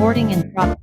Recording in progress.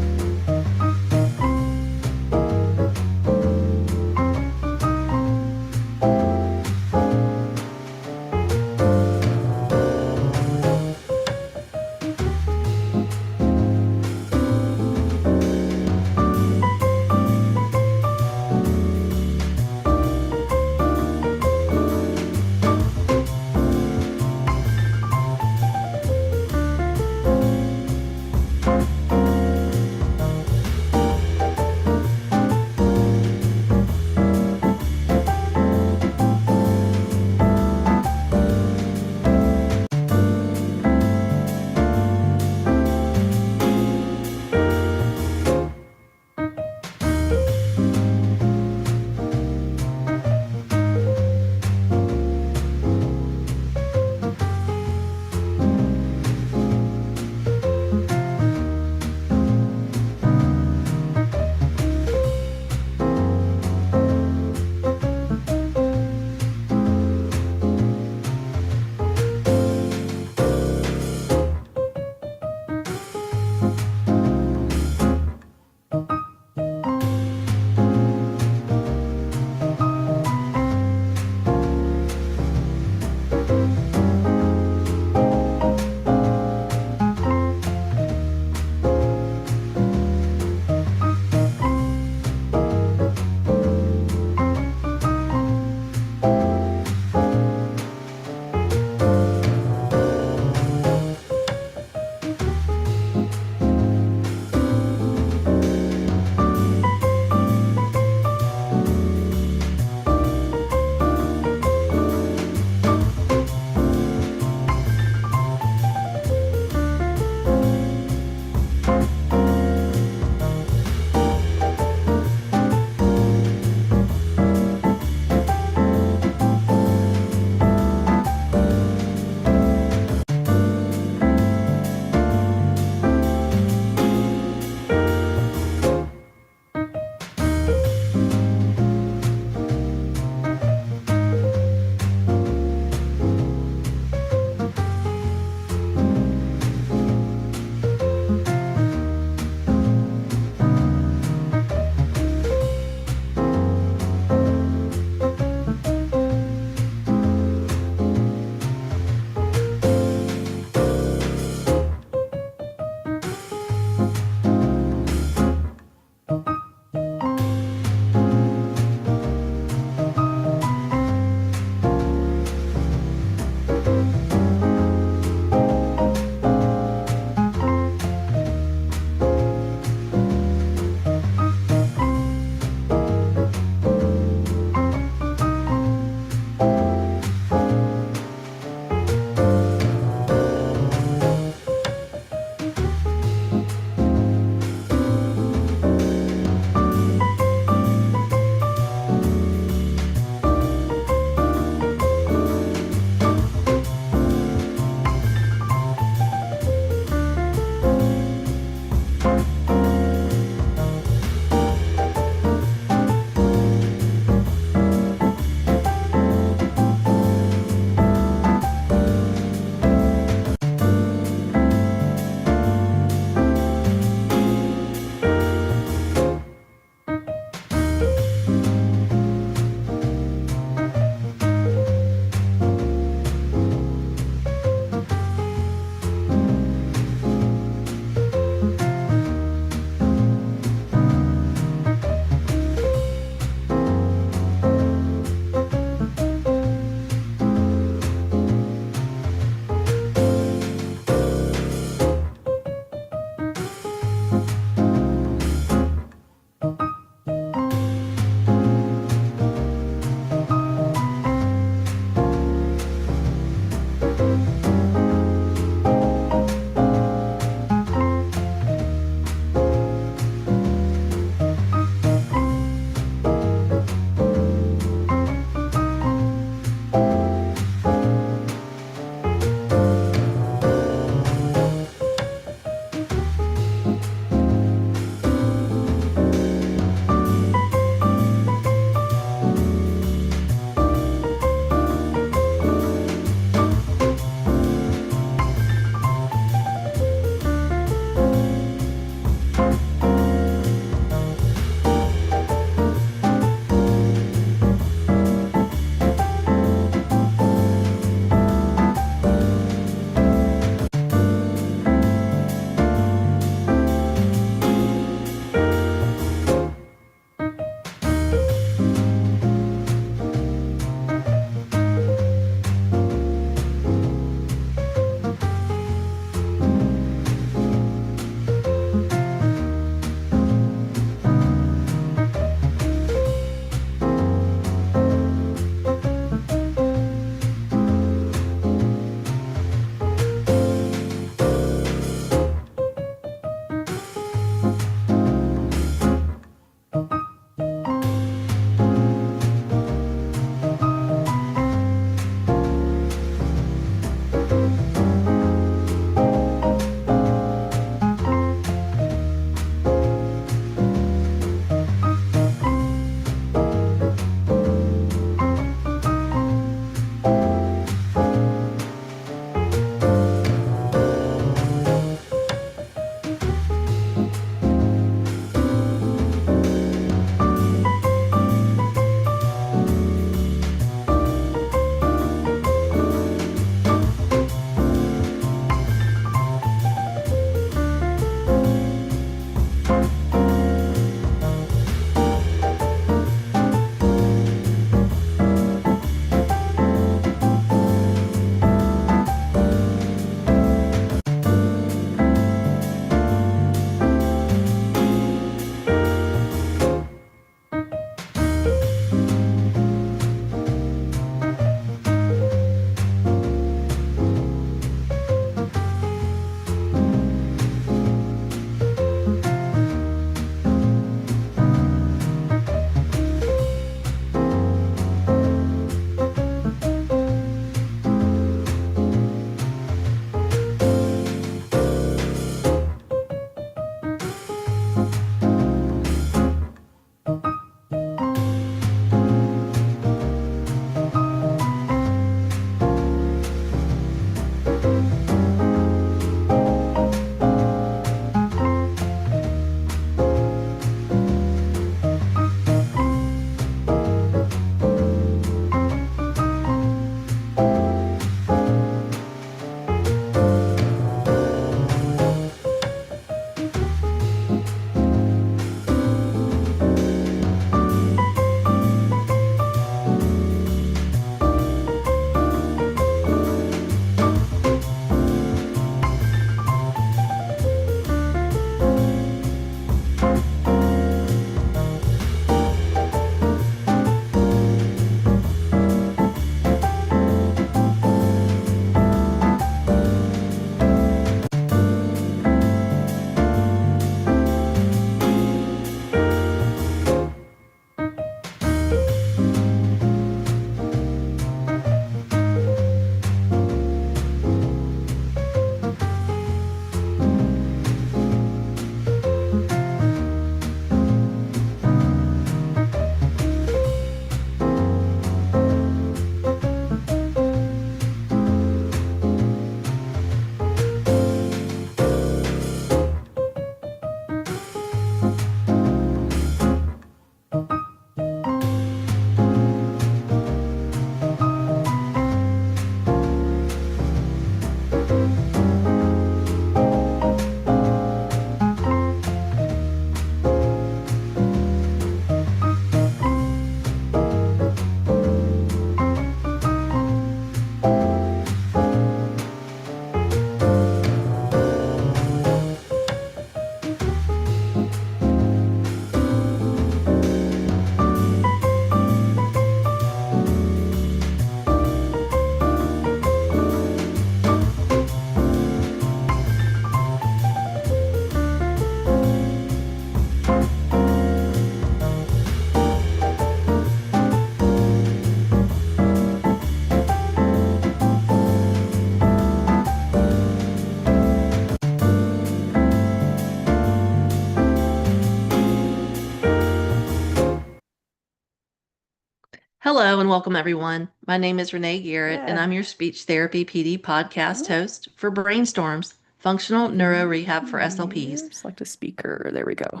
Hello and welcome, everyone. My name is Renee Garrett, and Yeah. I'm your Speech Therapy PD podcast host for Brainstorms, Functional Neuro Rehab for SLPs. Select a speaker. There we go.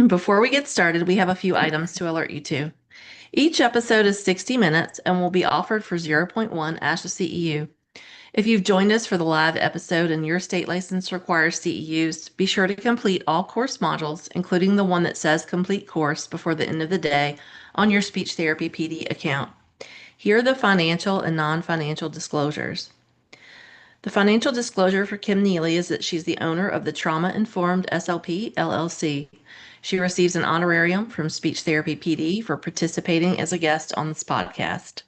Before we get started, we have a few items to alert you to. Each episode is 60 minutes and will be offered for zero point 0.1 ASHA CEU. If you've joined us for the live episode and your state license requires CEUs, be sure to complete all course modules, including the one that says complete course, before the end of the day on your Speech Therapy PD account. Here are the financial and non-financial disclosures. The financial disclosure for Kim Neely is that she's the owner of the Trauma Informed SLP LLC. She receives an honorarium from Speech Therapy PD for participating as a guest on this podcast.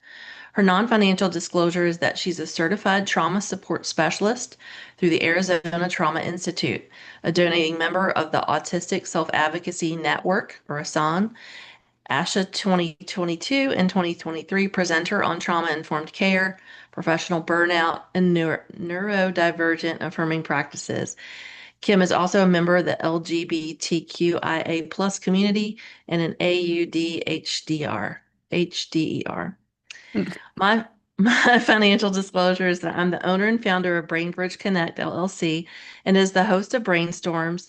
Her non-financial disclosure is that she's a certified trauma support specialist through the Arizona Trauma Institute, a donating member of the Autistic Self-Advocacy Network, or ASAN, ASHA 2022 and 2023 presenter on trauma-informed care, professional burnout, and neurodivergent affirming practices. Kim is also a member of the LGBTQIA plus community and an AUDHDR, HDER. My my financial disclosure is that I'm the owner and founder of BrainBridge Connect LLC and is the host of Brainstorms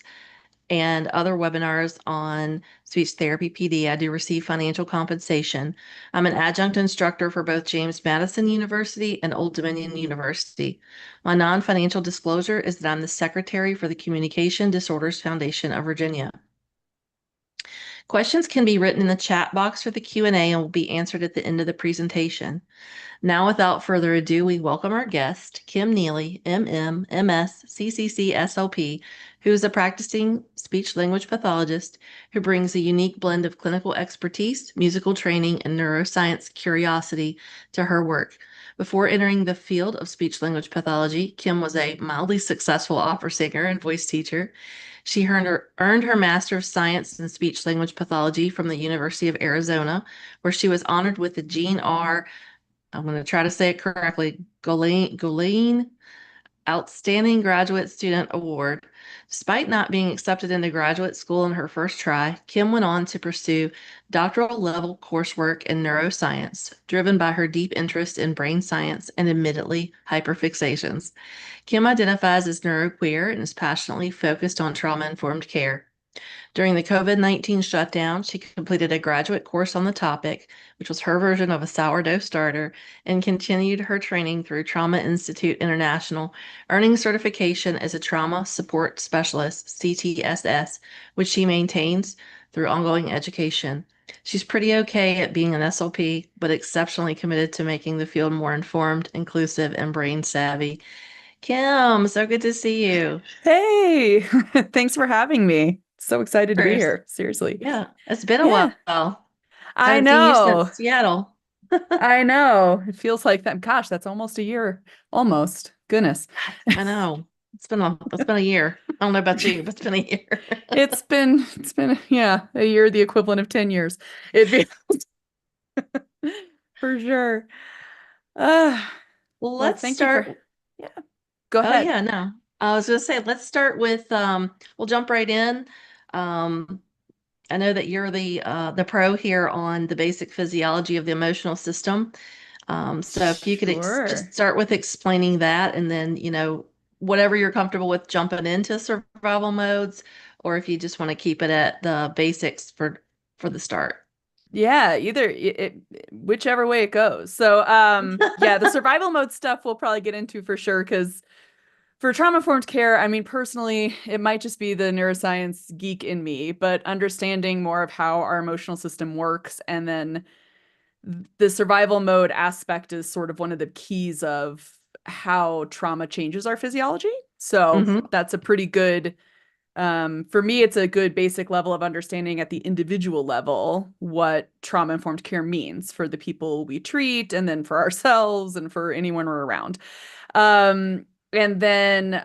and other webinars on speech therapy PD. I do receive financial compensation. I'm an adjunct instructor for both James Madison University and Old Dominion University. My non-financial disclosure is that I'm the secretary for the Communication Disorders Foundation of Virginia. Questions can be written in the chat box for the Q&A and will be answered at the end of the presentation. Now, without further ado, we welcome our guest, Kim Neely, MM, MS, CCC-SLP, who is a practicing speech-language pathologist who brings a unique blend of clinical expertise, musical training, and neuroscience curiosity to her work. Before entering the field of speech-language pathology, Kim was a mildly successful opera singer and voice teacher. She earned her Master of Science in Speech-Language Pathology from the University of Arizona, where she was honored with the Jean R. I'm going to try to say it correctly, Goleen Outstanding Graduate Student Award. Despite not being accepted into graduate school in her first try, Kim went on to pursue doctoral level coursework in neuroscience, driven by her deep interest in brain science and admittedly hyperfixations. Kim identifies as neuroqueer and is passionately focused on trauma-informed care. During the COVID-19 shutdown, she completed a graduate course on the topic, which was her version of a sourdough starter, and continued her training through Trauma Institute International, earning certification as a trauma support specialist, CTSS, which she maintains through ongoing education. She's pretty okay at being an SLP, but exceptionally committed to making the field more informed, inclusive, and brain savvy. Kim, so good to see you. Hey, thanks for having me. So excited to be First, here. Seriously. yeah, it's been a Yeah, while. I Haven't seen you know. since Seattle. I know. It feels like that. Gosh, that's almost a year. Almost. Goodness. I know. It's been a year. I don't know about you, but it's been a year. It's been yeah, a year, the equivalent of 10 years. It feels for sure. Uh, Well, well, let's thank you for, start. yeah, go Oh ahead. yeah, no. I was gonna say let's start with we'll jump right in. Um I know that you're the pro here on the basic physiology of the emotional system. So if you could just Sure. start with explaining that and then, whatever you're comfortable with jumping into survival modes, or if you just want to keep it at the basics for the start. Yeah, whichever way it goes. So, yeah, the survival mode stuff we'll probably get into for sure because for trauma-informed care, I mean, personally, it might just be the neuroscience geek in me, but understanding more of how our emotional system works and then the survival mode aspect is sort of one of the keys of how trauma changes our physiology. So, Mm-hmm. that's a pretty good for me, it's a good basic level of understanding at the individual level what trauma informed care means for the people we treat and then for ourselves and for anyone we're around. Um, and then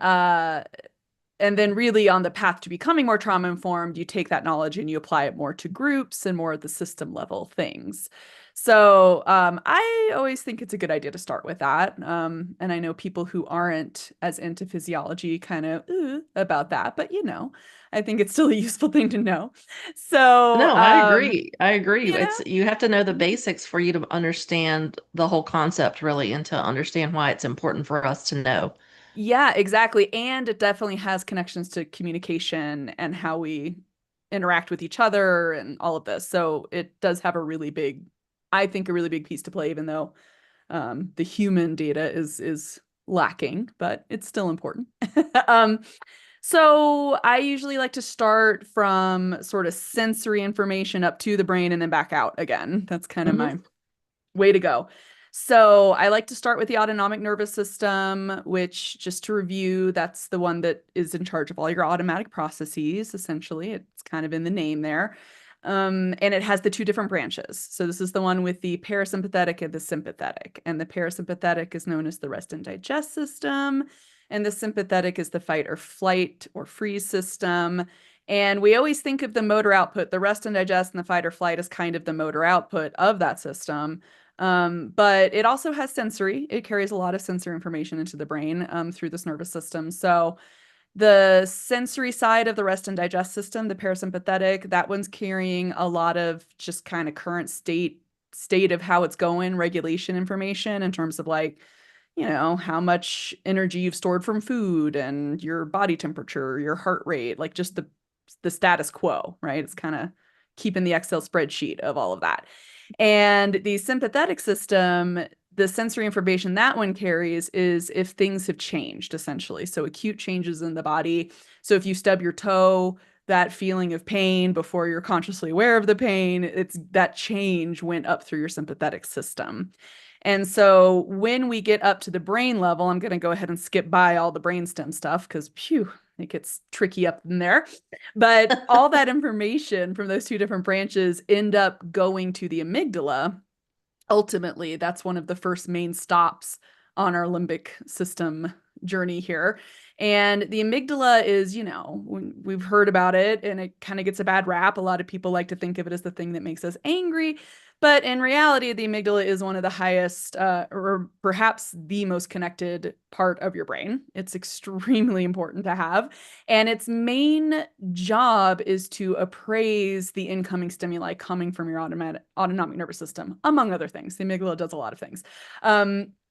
really on the path to becoming more trauma informed, you take that knowledge and you apply it more to groups and more at the system level things. So I always think it's a good idea to start with that. And I know people who aren't as into physiology kind of about that, but I think it's still a useful thing to know. So, No, I agree. I agree. you know, It's you have to know the basics for you to understand the whole concept really and to understand why it's important for us to know. yeah, exactly. And it definitely has connections to communication and how we interact with each other and all of this. So it does have I think a really big piece to play, even though the human data is lacking, but it's still important. um, so I usually like to start from sort of sensory information up to the brain and then back out again. That's kind of Hmm. my way to go. So I like to start with the autonomic nervous system, which, just to review, that's the one that is in charge of all your automatic processes, essentially. It's kind of in the name there. And it has the two different branches. So this is the one with the parasympathetic and the sympathetic. And the parasympathetic is known as the rest and digest system. And the sympathetic is the fight or flight or freeze system. And we always think of the motor output, the rest and digest and the fight or flight, as kind of the motor output of that system. But it also has sensory. It carries a lot of sensory information into the brain through this nervous system. So the sensory side of the rest and digest system, the parasympathetic, that one's carrying a lot of just kind of current state of how it's going, regulation information in terms of like, how much energy you've stored from food and your body temperature, your heart rate, like just the status quo, right? It's kind of keeping the Excel spreadsheet of all of that. And the sympathetic system, the sensory information that one carries is if things have changed, essentially. So acute changes in the body. So if you stub your toe, that feeling of pain before you're consciously aware of the pain, it's that change went up through your sympathetic system. And so when we get up to the brain level, I'm going to go ahead and skip by all the brainstem stuff because, phew, it gets tricky up in there. But all that information from those two different branches end up going to the amygdala. Ultimately, that's one of the first main stops on our limbic system journey here. And the amygdala is, we've heard about it and it kind of gets a bad rap. A lot of people like to think of it as the thing that makes us angry. But in reality, the amygdala is one of the highest, or perhaps the most connected part of your brain. It's extremely important to have. And its main job is to appraise the incoming stimuli coming from your autonomic nervous system, among other things. The amygdala does a lot of things.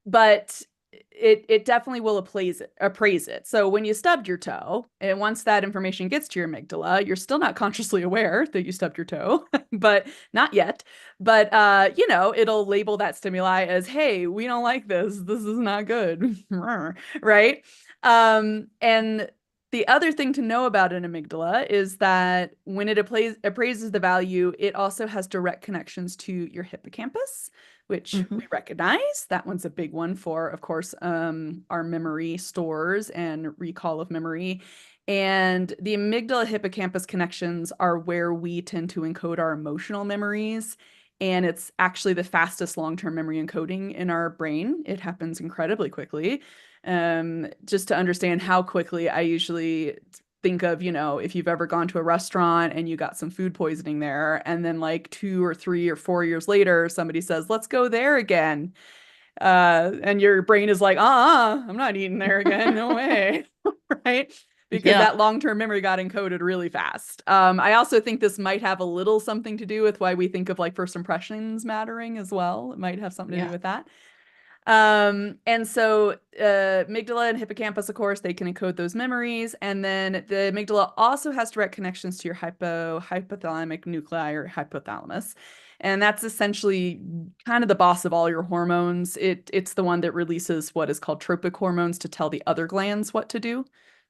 But it definitely will appraise it. So when you stubbed your toe, and once that information gets to your amygdala, you're still not consciously aware that you stubbed your toe, but not yet. But it'll label that stimuli as, hey, we don't like this. This is not good. Right? And the other thing to know about an amygdala is that when it appraises the value, it also has direct connections to your hippocampus, which Hmm. we recognize. That one's a big one for, of course, our memory stores and recall of memory. And the amygdala hippocampus connections are where we tend to encode our emotional memories. And it's actually the fastest long-term memory encoding in our brain. It happens incredibly quickly. Just to understand how quickly, I usually think of, if you've ever gone to a restaurant and you got some food poisoning there, and then like 2 or 3 or 4 years later, somebody says, let's go there again. And your brain is like, I'm not eating there again. No way. Right? Because Yeah. that long-term memory got encoded really fast. I also think this might have a little something to do with why we think of like first impressions mattering as well. It might have something to do Yeah. with that. And so amygdala and hippocampus, of course, they can encode those memories. And then the amygdala also has direct connections to your hypothalamic nuclei or hypothalamus. And that's essentially kind of the boss of all your hormones. It's the one that releases what is called tropic hormones to tell the other glands what to do.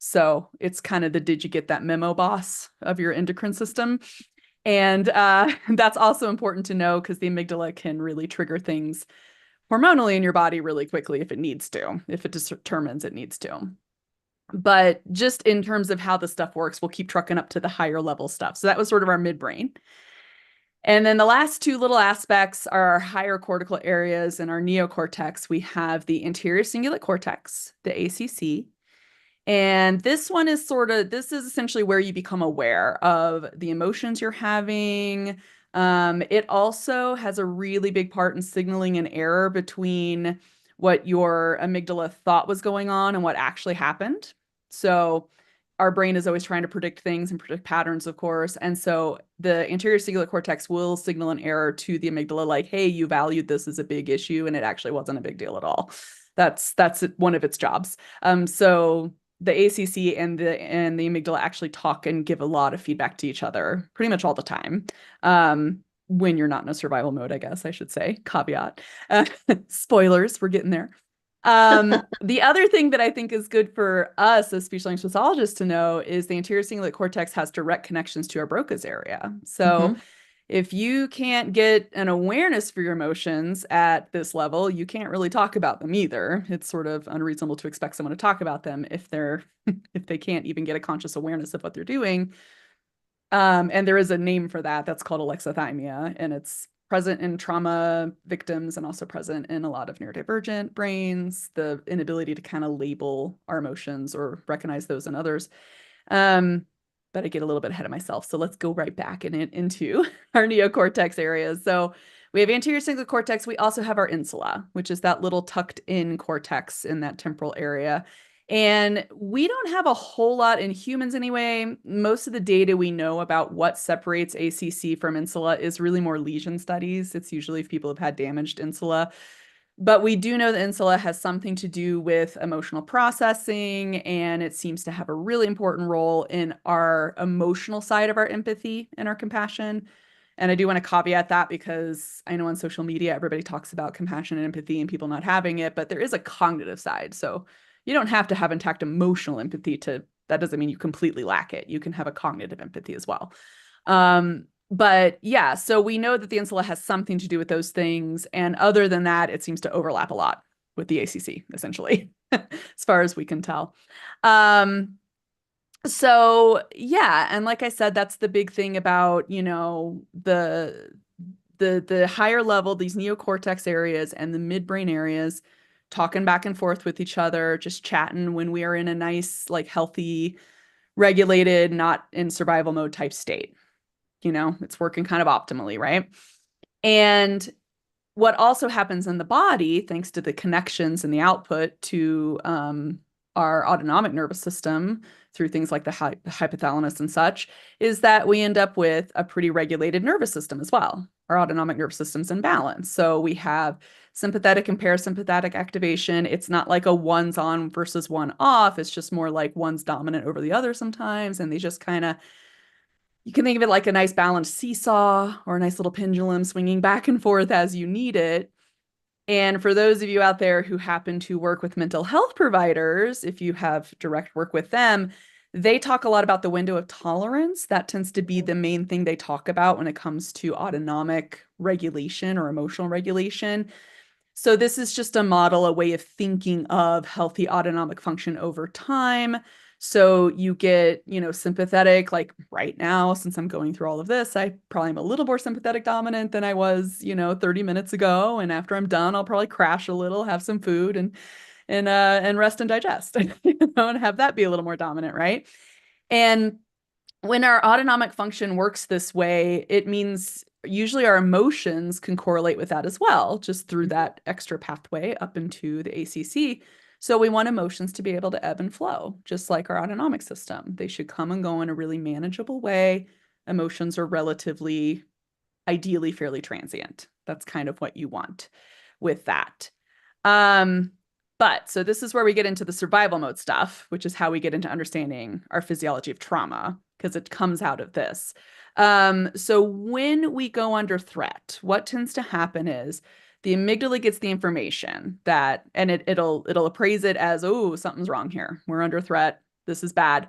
So it's kind of the did you get that memo boss of your endocrine system. And that's also important to know because the amygdala can really trigger things hormonally in your body really quickly if it needs to, if it determines it needs to. But just in terms of how the stuff works, we'll keep trucking up to the higher level stuff. So that was sort of our midbrain. And then the last two little aspects are our higher cortical areas and our neocortex. We have the anterior cingulate cortex, the ACC. And this one is this is essentially where you become aware of the emotions you're having, It also has a really big part in signaling an error between what your amygdala thought was going on and what actually happened. So our brain is always trying to predict things and predict patterns, of course. And so the anterior cingulate cortex will signal an error to the amygdala, like, hey, you valued this as a big issue, and it actually wasn't a big deal at all. That's one of its jobs. So the ACC and the amygdala actually talk and give a lot of feedback to each other pretty much all the time. When you're not in a survival mode, I guess I should say, caveat. Spoilers, we're getting there. The other thing that I think is good for us as speech language pathologists to know is the anterior cingulate cortex has direct connections to our Broca's area. So if you can't get an awareness for your emotions at this level, you can't really talk about them either. It's sort of unreasonable to expect someone to talk about them if they can't even get a conscious awareness of what they're doing. And there is a name for that that's called alexithymia, and it's present in trauma victims and also present in a lot of neurodivergent brains, the inability to kind of label our emotions or recognize those in others. But I get a little bit ahead of myself. So let's go right back into our neocortex areas. So we have anterior cingulate cortex. We also have our insula, which is that little tucked in cortex in that temporal area. And we don't have a whole lot in humans anyway. Most of the data we know about what separates ACC from insula is really more lesion studies. It's usually if people have had damaged insula. But we do know that insula has something to do with emotional processing, and it seems to have a really important role in our emotional side of our empathy and our compassion. And I do want to caveat that because I know on social media, everybody talks about compassion and empathy and people not having it, but there is a cognitive side. So you don't have to have intact emotional empathy that doesn't mean you completely lack it. You can have a cognitive empathy as well. But yeah, so we know that the insula has something to do with those things. And other than that, it seems to overlap a lot with the ACC, essentially, as far as we can tell. So yeah, and like I said, that's the big thing about, the higher level, these neocortex areas and the midbrain areas talking back and forth with each other, just chatting when we are in a nice, like healthy, regulated, not in survival mode type state. It's working kind of optimally, right? And what also happens in the body, thanks to the connections and the output to our autonomic nervous system through things like the hypothalamus and such, is that we end up with a pretty regulated nervous system as well. Our autonomic nervous system's in balance. So we have sympathetic and parasympathetic activation. It's not like a one's on versus one off. It's just more like one's dominant over the other sometimes. And they just kind of, you can think of it like a nice balanced seesaw or a nice little pendulum swinging back and forth as you need it. And for those of you out there who happen to work with mental health providers, if you have direct work with them, they talk a lot about the window of tolerance. That tends to be the main thing they talk about when it comes to autonomic regulation or emotional regulation. So this is just a model, a way of thinking of healthy autonomic function over time. So you get, sympathetic, like right now, since I'm going through all of this, I probably am a little more sympathetic dominant than I was, 30 minutes ago. And after I'm done, I'll probably crash a little, have some food and rest and digest, and have that be a little more dominant, right? And when our autonomic function works this way, it means usually our emotions can correlate with that as well, just through that extra pathway up into the ACC. So we want emotions to be able to ebb and flow, just like our autonomic system. They should come and go in a really manageable way. Emotions are relatively, ideally, fairly transient. That's kind of what you want with that. But so this is where we get into the survival mode stuff, which is how we get into understanding our physiology of trauma, because it comes out of this. So when we go under threat, what tends to happen is the amygdala gets the information that, and it'll appraise it as, oh, something's wrong here. We're under threat. This is bad.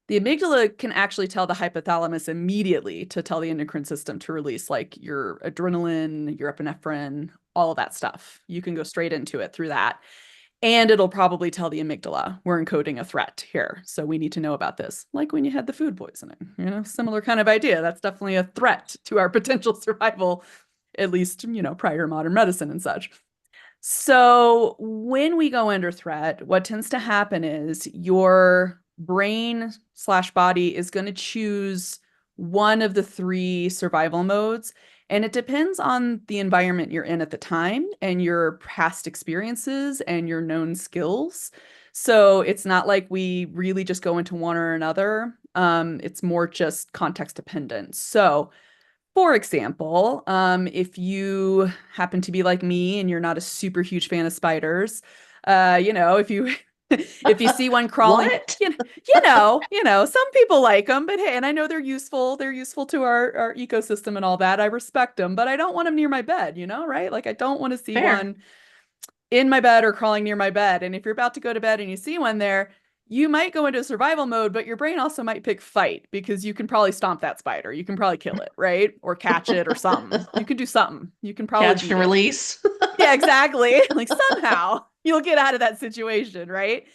The amygdala can actually tell the hypothalamus immediately to tell the endocrine system to release like your adrenaline, your epinephrine, all of that stuff. You can go straight into it through that. And it'll probably tell the amygdala, we're encoding a threat here. So we need to know about this. Like when you had the food poisoning, similar kind of idea. That's definitely a threat to our potential survival, at least, prior to modern medicine and such. So when we go under threat, what tends to happen is your brain/body is going to choose one of the three survival modes. And it depends on the environment you're in at the time and your past experiences and your known skills. So it's not like we really just go into one or another. It's more just context dependent. So, for example, if you happen to be like me and you're not a super huge fan of spiders, if you if you see one crawling, What? some people like them, but hey, and I know they're useful. They're useful to our ecosystem and all that. I respect them, but I don't want them near my bed, right? Like I don't want to see Fair. one in my bed or crawling near my bed. And if you're about to go to bed and you see one there, you might go into survival mode, but your brain also might pick fight because you can probably stomp that spider. You can probably kill it, right? Or catch it or something. You can do something. You can probably Catch beat and it. release. Yeah, exactly. Like somehow you'll get out of that situation, right?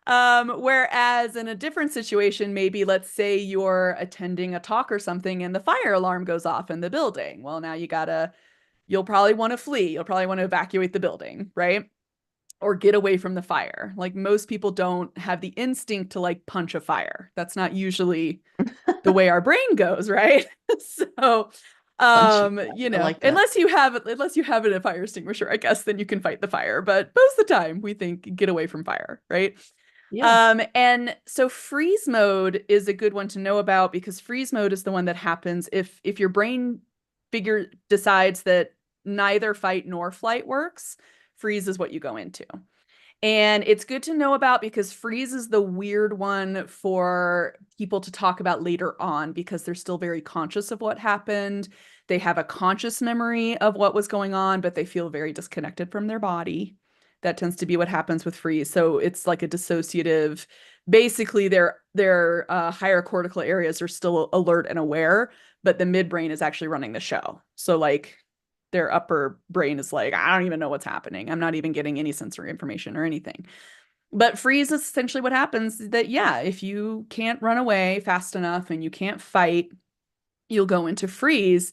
Whereas in a different situation, maybe let's say you're attending a talk or something and the fire alarm goes off in the building. Well, now you'll probably want to flee. You'll probably want to evacuate the building, right? Or get away from the fire. Like most people don't have the instinct to like punch a fire. That's not usually the way our brain goes, right? So, Punch. I like that. unless you have a fire extinguisher, I guess, then you can fight the fire. But most of the time, we think get away from fire, right? Yeah. And so freeze mode is a good one to know about because freeze mode is the one that happens if your brain figure decides that neither fight nor flight works, freeze is what you go into. And it's good to know about because freeze is the weird one for people to talk about later on because they're still very conscious of what happened. They have a conscious memory of what was going on, but they feel very disconnected from their body. That tends to be what happens with freeze. So it's like a dissociative. Basically, their higher cortical areas are still alert and aware, but the midbrain is actually running the show. So like their upper brain is like, I don't even know what's happening. I'm not even getting any sensory information or anything. But freeze is essentially what happens that, yeah, if you can't run away fast enough and you can't fight, you'll go into freeze.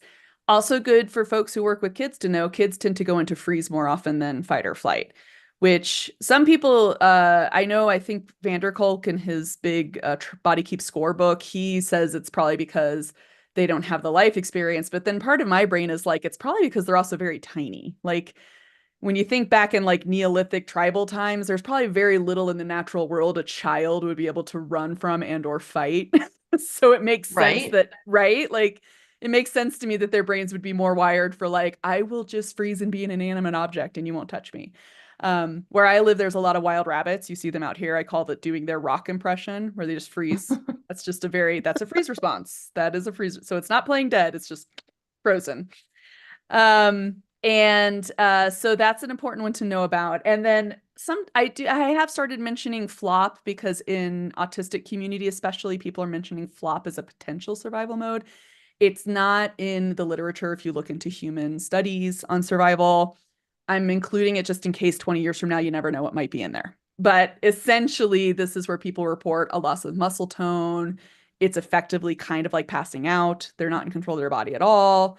Also good for folks who work with kids to know kids tend to go into freeze more often than fight or flight, which some people, I know, I think Vanderkolk in his big Body Keep Score book, he says it's probably because they don't have the life experience. But then part of my brain is like, it's probably because they're also very tiny. Like when you think back in like Neolithic tribal times, there's probably very little in the natural world a child would be able to run from and or fight. So it makes sense Right. that, right? Like it makes sense to me that their brains would be more wired for like, I will just freeze and be an inanimate object and you won't touch me. Where I live, there's a lot of wild rabbits. You see them out here. I call it doing their rock impression, where they just freeze. That's a freeze response. That is a freeze. So it's not playing dead. It's just frozen. So that's an important one to know about. And then I have started mentioning flop because in autistic community, especially, people are mentioning flop as a potential survival mode. It's not in the literature. If you look into human studies on survival, I'm including it just in case 20 years from now, you never know what might be in there. But essentially, this is where people report a loss of muscle tone. It's effectively kind of like passing out. They're not in control of their body at all.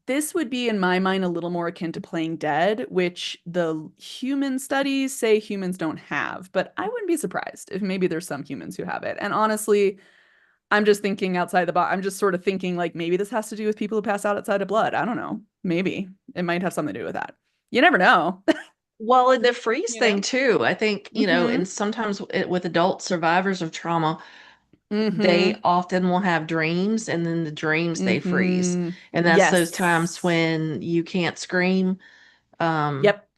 This would be, in my mind, a little more akin to playing dead, which the human studies say humans don't have. But I wouldn't be surprised if maybe there's some humans who have it. And honestly, I'm just thinking outside the box. I'm just sort of thinking like maybe this has to do with people who pass out outside of blood. I don't know. Maybe it might have something to do with that. You never know. Well, and the freeze You thing know? too, I think, Mm-hmm. and sometimes with adult survivors of trauma, they Mm-hmm. often will have dreams and then the dreams they freeze. Mm-hmm. And that's those times Yes. when you can't scream. Um, Yep.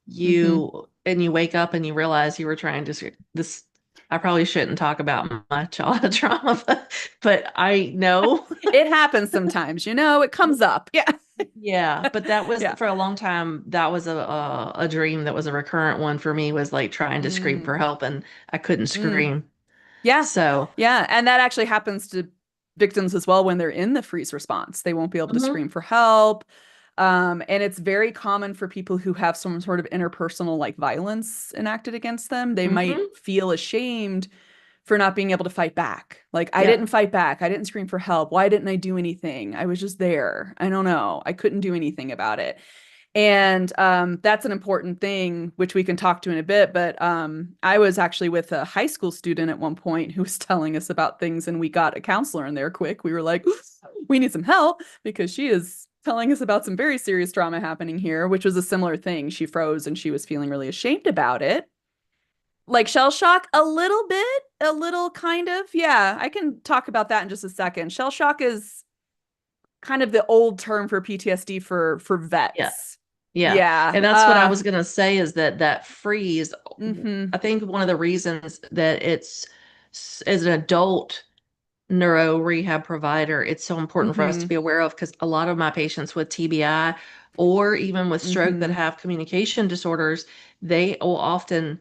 Mm-hmm. you wake up and you realize you were trying to this. I probably shouldn't talk about my childhood trauma, but I know. It happens sometimes, it comes up. Yeah. Yeah, but that was Yeah. for a long time. That was a dream that was a recurrent one for me, was like trying to scream Mm, for help and I couldn't mm. scream. Yeah. So, Yeah. And that actually happens to victims as well when they're in the freeze response. They won't be able to mhm, scream for help. And it's very common for people who have some sort of interpersonal like violence enacted against them. They might mhm, feel ashamed for not being able to fight back. Like, I yep, didn't fight back. I didn't scream for help. Why didn't I do anything? I was just there. I don't know. I couldn't do anything about it. And that's an important thing, which we can talk to in a bit. But I was actually with a high school student at one point who was telling us about things, and we got a counselor in there quick. We were like, we need some help because she is telling us about some very serious trauma happening here, which was a similar thing. She froze and she was feeling really ashamed about it. Like shell shock, a little bit, a little kind of. Yeah, I can talk about that in just a second. Shell shock is kind of the old term for PTSD for Yeah. vets. Yeah. Yeah. And that's what I was going to say is that freeze, Mm-hmm. I think one of the reasons that as an adult neuro rehab provider, it's so important for us to Mm-hmm. be aware of because a lot of my patients with TBI or even with stroke that Mm-hmm. have communication disorders, they will often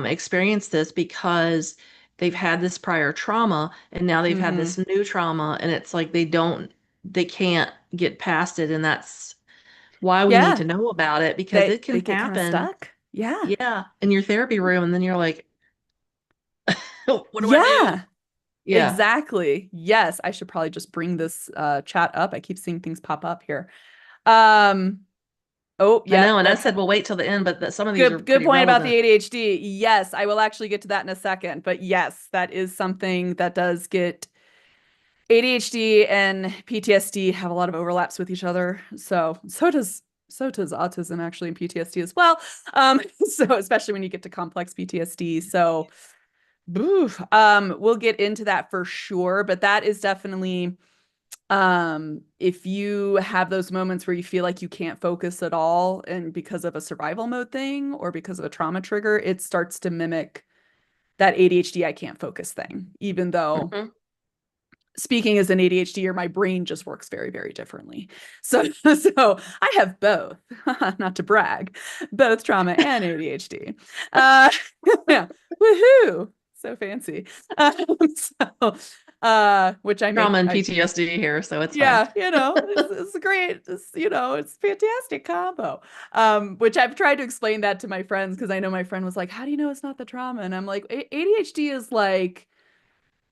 experience this because they've had this prior trauma and now they've had Mm-hmm. this new trauma and it's like they can't get past it. And that's why we need Yeah. to know about it because They it they can get kind of happen, stuck. Yeah. yeah, in your therapy room. And then you're like, what do I do? Yeah. Yeah. Exactly. Yes. I should probably just bring this chat up. I keep seeing things pop up here. Um, oh, I yep, know. And I that's said, well, wait till the end, but some of these are good pretty point about the relevant. ADHD. Yes, I will actually get to that in a second. But yes, that is something that does get ADHD and PTSD have a lot of overlaps with each other. So does autism actually and PTSD as well. So especially when you get to complex PTSD. So we'll get into that for sure, but that is definitely if you have those moments where you feel like you can't focus at all and because of a survival mode thing or because of a trauma trigger, it starts to mimic that ADHD I can't focus thing, even though Mhm. speaking as an ADHDer, my brain just works very, very differently. So I have both, not to brag, both trauma and ADHD. Uh, yeah, woohoo! So fancy. So, which I Trauma make, and PTSD here, so it's fine. yeah, it's great. It's fantastic combo. Which I've tried to explain that to my friends because I know my friend was like, "How do you know it's not the trauma?" And I'm like, ADHD is like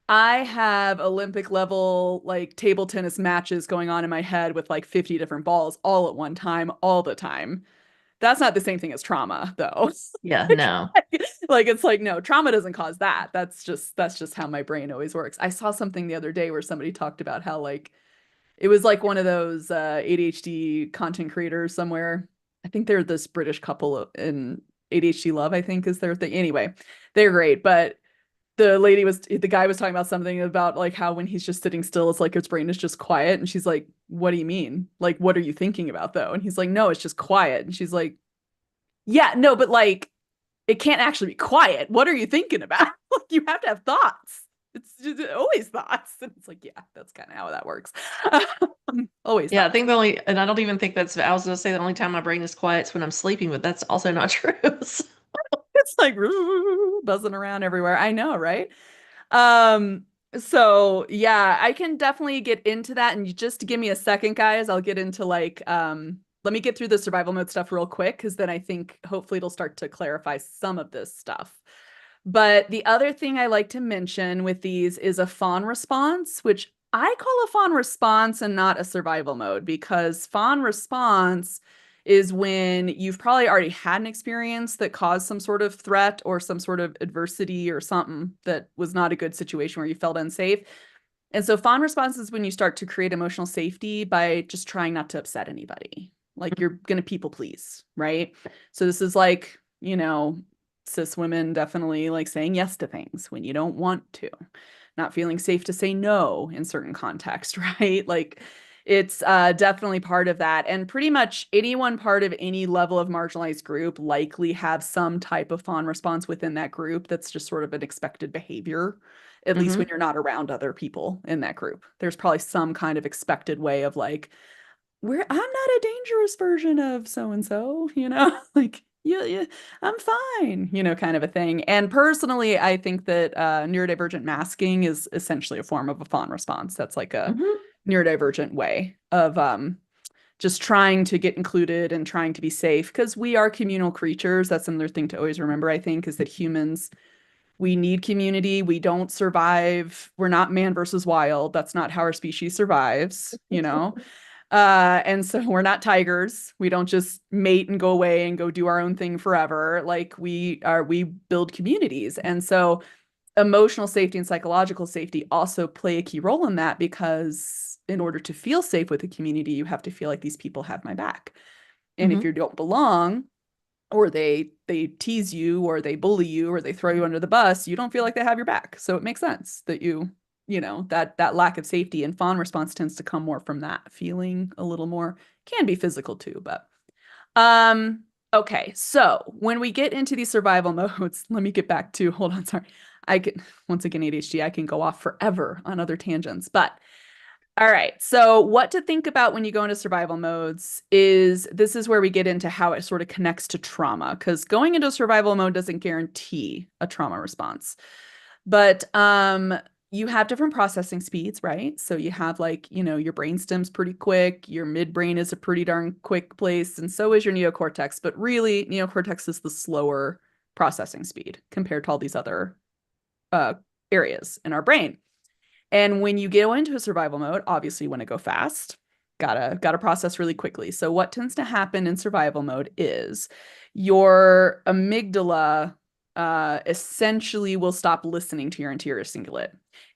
I have Olympic level like table tennis matches going on in my head with like 50 different balls all at one time, all the time. That's not the same thing as trauma, though. Yeah, no. Like it's like no, trauma doesn't cause that. That's just how my brain always works. I saw something the other day where somebody talked about how like it was like one of those ADHD content creators somewhere. I think they're this British couple in ADHD Love, I think is their thing. Anyway, they're great, but the guy was talking about something about like how when he's just sitting still, it's like his brain is just quiet. And she's like, what do you mean? Like, what are you thinking about though? And he's like, no, it's just quiet. And she's like, yeah, no, but like, it can't actually be quiet. What are you thinking about? Like, you have to have thoughts. It's just always thoughts. And it's like, yeah, that's kind of how that works. Always Yeah, I thoughts. think and I don't even think I was going to say the only time my brain is quiet is when I'm sleeping, but that's also not true. So- It's like buzzing around everywhere. I know, right? Um, so yeah, I can definitely get into that. And just to give me a second, guys, I'll get into like let me get through the survival mode stuff real quick, because then I think hopefully it'll start to clarify some of this stuff. But the other thing I like to mention with these is a fawn response, which I call a fawn response and not a survival mode, because fawn response is when you've probably already had an experience that caused some sort of threat or some sort of adversity or something that was not a good situation where you felt unsafe. And so fawn response is when you start to create emotional safety by just trying not to upset anybody. Like you're going to people please, right? So this is like, cis women definitely like saying yes to things when you don't want to, not feeling safe to say no in certain context, right? Like it's definitely part of that. And pretty much anyone part of any level of marginalized group likely have some type of fawn response within that group that's just sort of an expected behavior, at least when Mhm. you're not around other people in that group. There's probably some kind of expected way of like, I'm not a dangerous version of so and so, like yeah, I'm fine, kind of a thing. And personally, I think that neurodivergent masking is essentially a form of a fawn response. That's like a Mhm. neurodivergent way of just trying to get included and trying to be safe because we are communal creatures. That's another thing to always remember, I think, is that humans, we need community. We don't survive. We're not man versus wild. That's not how our species survives, And so we're not tigers. We don't just mate and go away and go do our own thing forever. Like we build communities. And so emotional safety and psychological safety also play a key role in that, because in order to feel safe with a community, you have to feel like these people have my back. And if Mhm. you don't belong, or they tease you, or they bully you, or they throw you under the bus, you don't feel like they have your back. So it makes sense that that lack of safety and fawn response tends to come more from that feeling a little more. Can be physical too, but okay. So when we get into these survival modes, let me get back to, hold on, sorry. I can, once again, ADHD, I can go off forever on other tangents, but all right. So what to think about when you go into survival modes is, this is where we get into how it sort of connects to trauma, because going into survival mode doesn't guarantee a trauma response. But you have different processing speeds, right? So you have, like, your brain stem's pretty quick, your midbrain is a pretty darn quick place, and so is your neocortex. But really, neocortex is the slower processing speed compared to all these other uh, areas in our brain. And when you go into a survival mode, obviously you want to go fast. Gotta process really quickly. So what tends to happen in survival mode is your amygdala essentially will stop listening to your anterior cingulate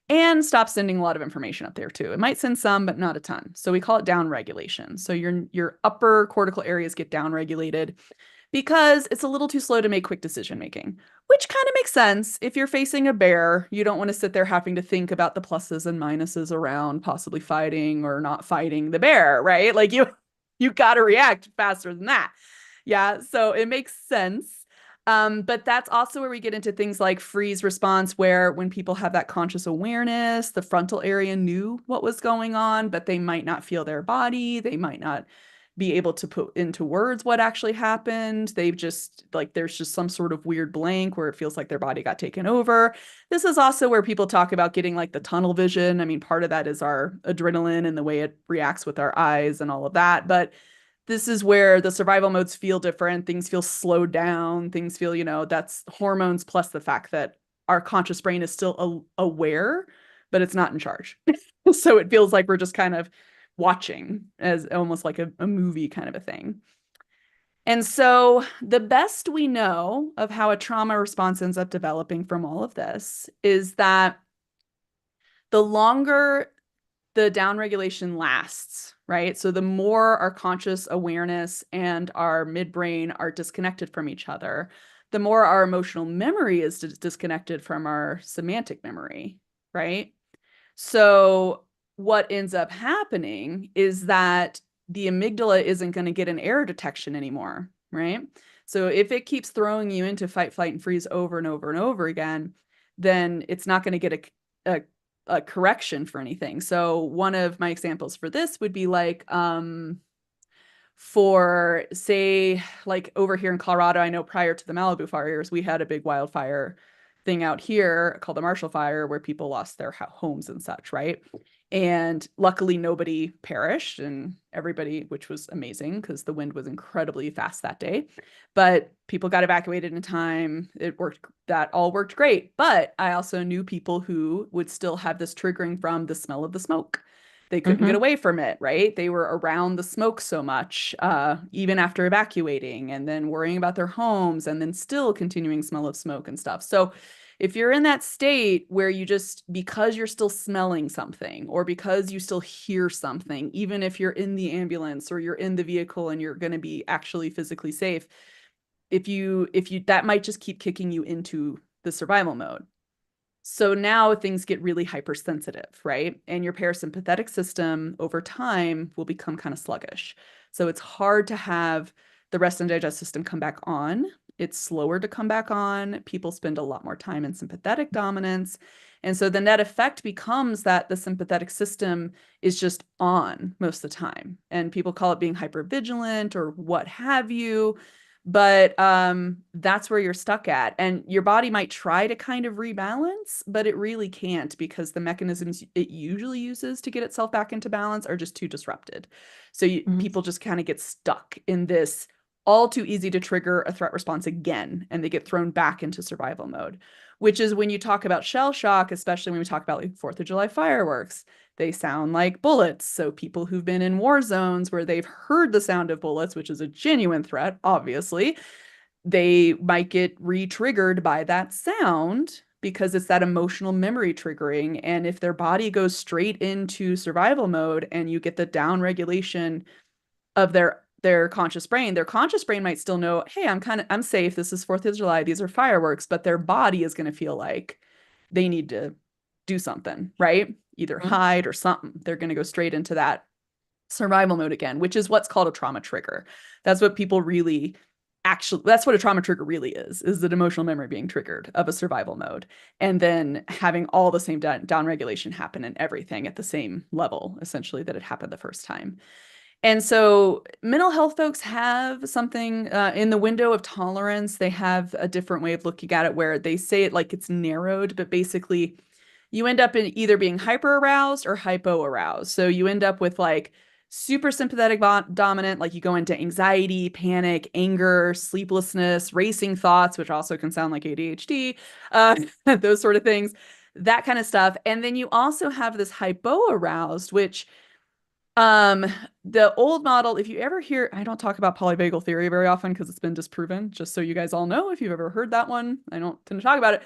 and stop sending a lot of information up there too. It might send some, but not a ton. So we call it downregulation. So your upper cortical areas get downregulated because it's a little too slow to make quick decision making, which kind of makes sense. If you're facing a bear, you don't want to sit there having to think about the pluses and minuses around possibly fighting or not fighting the bear, right? Like you got to react faster than that. Yeah, so it makes sense. But that's also where we get into things like freeze response, where when people have that conscious awareness, the frontal area knew what was going on, but they might not feel their body. They might not be able to put into words what actually happened. They've just, like, there's just some sort of weird blank where it feels like their body got taken over. This is also where people talk about getting like the tunnel vision. I mean, part of that is our adrenaline and the way it reacts with our eyes and all of that. But this is where the survival modes feel different. Things feel slowed down. Things feel, that's hormones plus the fact that our conscious brain is still aware, but it's not in charge. So it feels like we're just kind of watching, as almost like a movie kind of a thing. And so the best we know of how a trauma response ends up developing from all of this is that the longer the downregulation lasts, right? So the more our conscious awareness and our midbrain are disconnected from each other, the more our emotional memory is disconnected from our semantic memory, right? So what ends up happening is that the amygdala isn't going to get an error detection anymore, right? So if it keeps throwing you into fight, flight, and freeze over and over and over again, then it's not going to get a correction for anything. So one of my examples for this would be like, for, say, like over here in Colorado, I know prior to the Malibu fires, we had a big wildfire thing out here called the Marshall Fire, where people lost their homes and such, right? And luckily nobody perished, and everybody, which was amazing because the wind was incredibly fast that day, but people got evacuated in time. It worked. That all worked great. But I also knew people who would still have this triggering from the smell of the smoke. They couldn't get Mhm. away from it, right? They were around the smoke so much, even after evacuating, and then worrying about their homes, and then still continuing smell of smoke and stuff. So if you're in that state where you just, because you're still smelling something, or because you still hear something, even if you're in the ambulance or you're in the vehicle and you're going to be actually physically safe, if you that might just keep kicking you into the survival mode. So now things get really hypersensitive, right? And your parasympathetic system over time will become kind of sluggish. So it's hard to have the rest and digest system come back on. It's slower to come back on. People spend a lot more time in sympathetic dominance. And so the net effect becomes that the sympathetic system is just on most of the time. And people call it being hypervigilant or what have you. But that's where you're stuck at. And your body might try to kind of rebalance, but it really can't, because the mechanisms it usually uses to get itself back into balance are just too disrupted. So Mhm. people just kind of get stuck in this all too easy to trigger a threat response again, and they get thrown back into survival mode, which is when you talk about shell shock, especially when we talk about like 4th of July fireworks. They sound like bullets. So people who've been in war zones where they've heard the sound of bullets, which is a genuine threat, obviously, they might get re-triggered by that sound because it's that emotional memory triggering. And if their body goes straight into survival mode and you get the down regulation of their conscious brain, their conscious brain might still know, hey, I'm safe. This is 4th of July. These are fireworks, but their body is going to feel like they need to do something, right? Either hide or something. They're going to go straight into that survival mode again, which is what's called a trauma trigger. That's what people really actually, that's what a trauma trigger really is an emotional memory being triggered of a survival mode. And then having all the same down regulation happen in everything at the same level, essentially, that it happened the first time. And so mental health folks have something in the window of tolerance. They have a different way of looking at it where they say it like it's narrowed, but basically you end up in either being hyper aroused or hypo aroused. So you end up with like super sympathetic dominant, like you go into anxiety, panic, anger, sleeplessness, racing thoughts, which also can sound like ADHD, those sort of things, that kind of stuff. And then you also have this hypo aroused, which the old model, if you ever hear, I don't talk about polyvagal theory very often because it's been disproven, just so you guys all know, if you've ever heard that one, I don't tend to talk about it.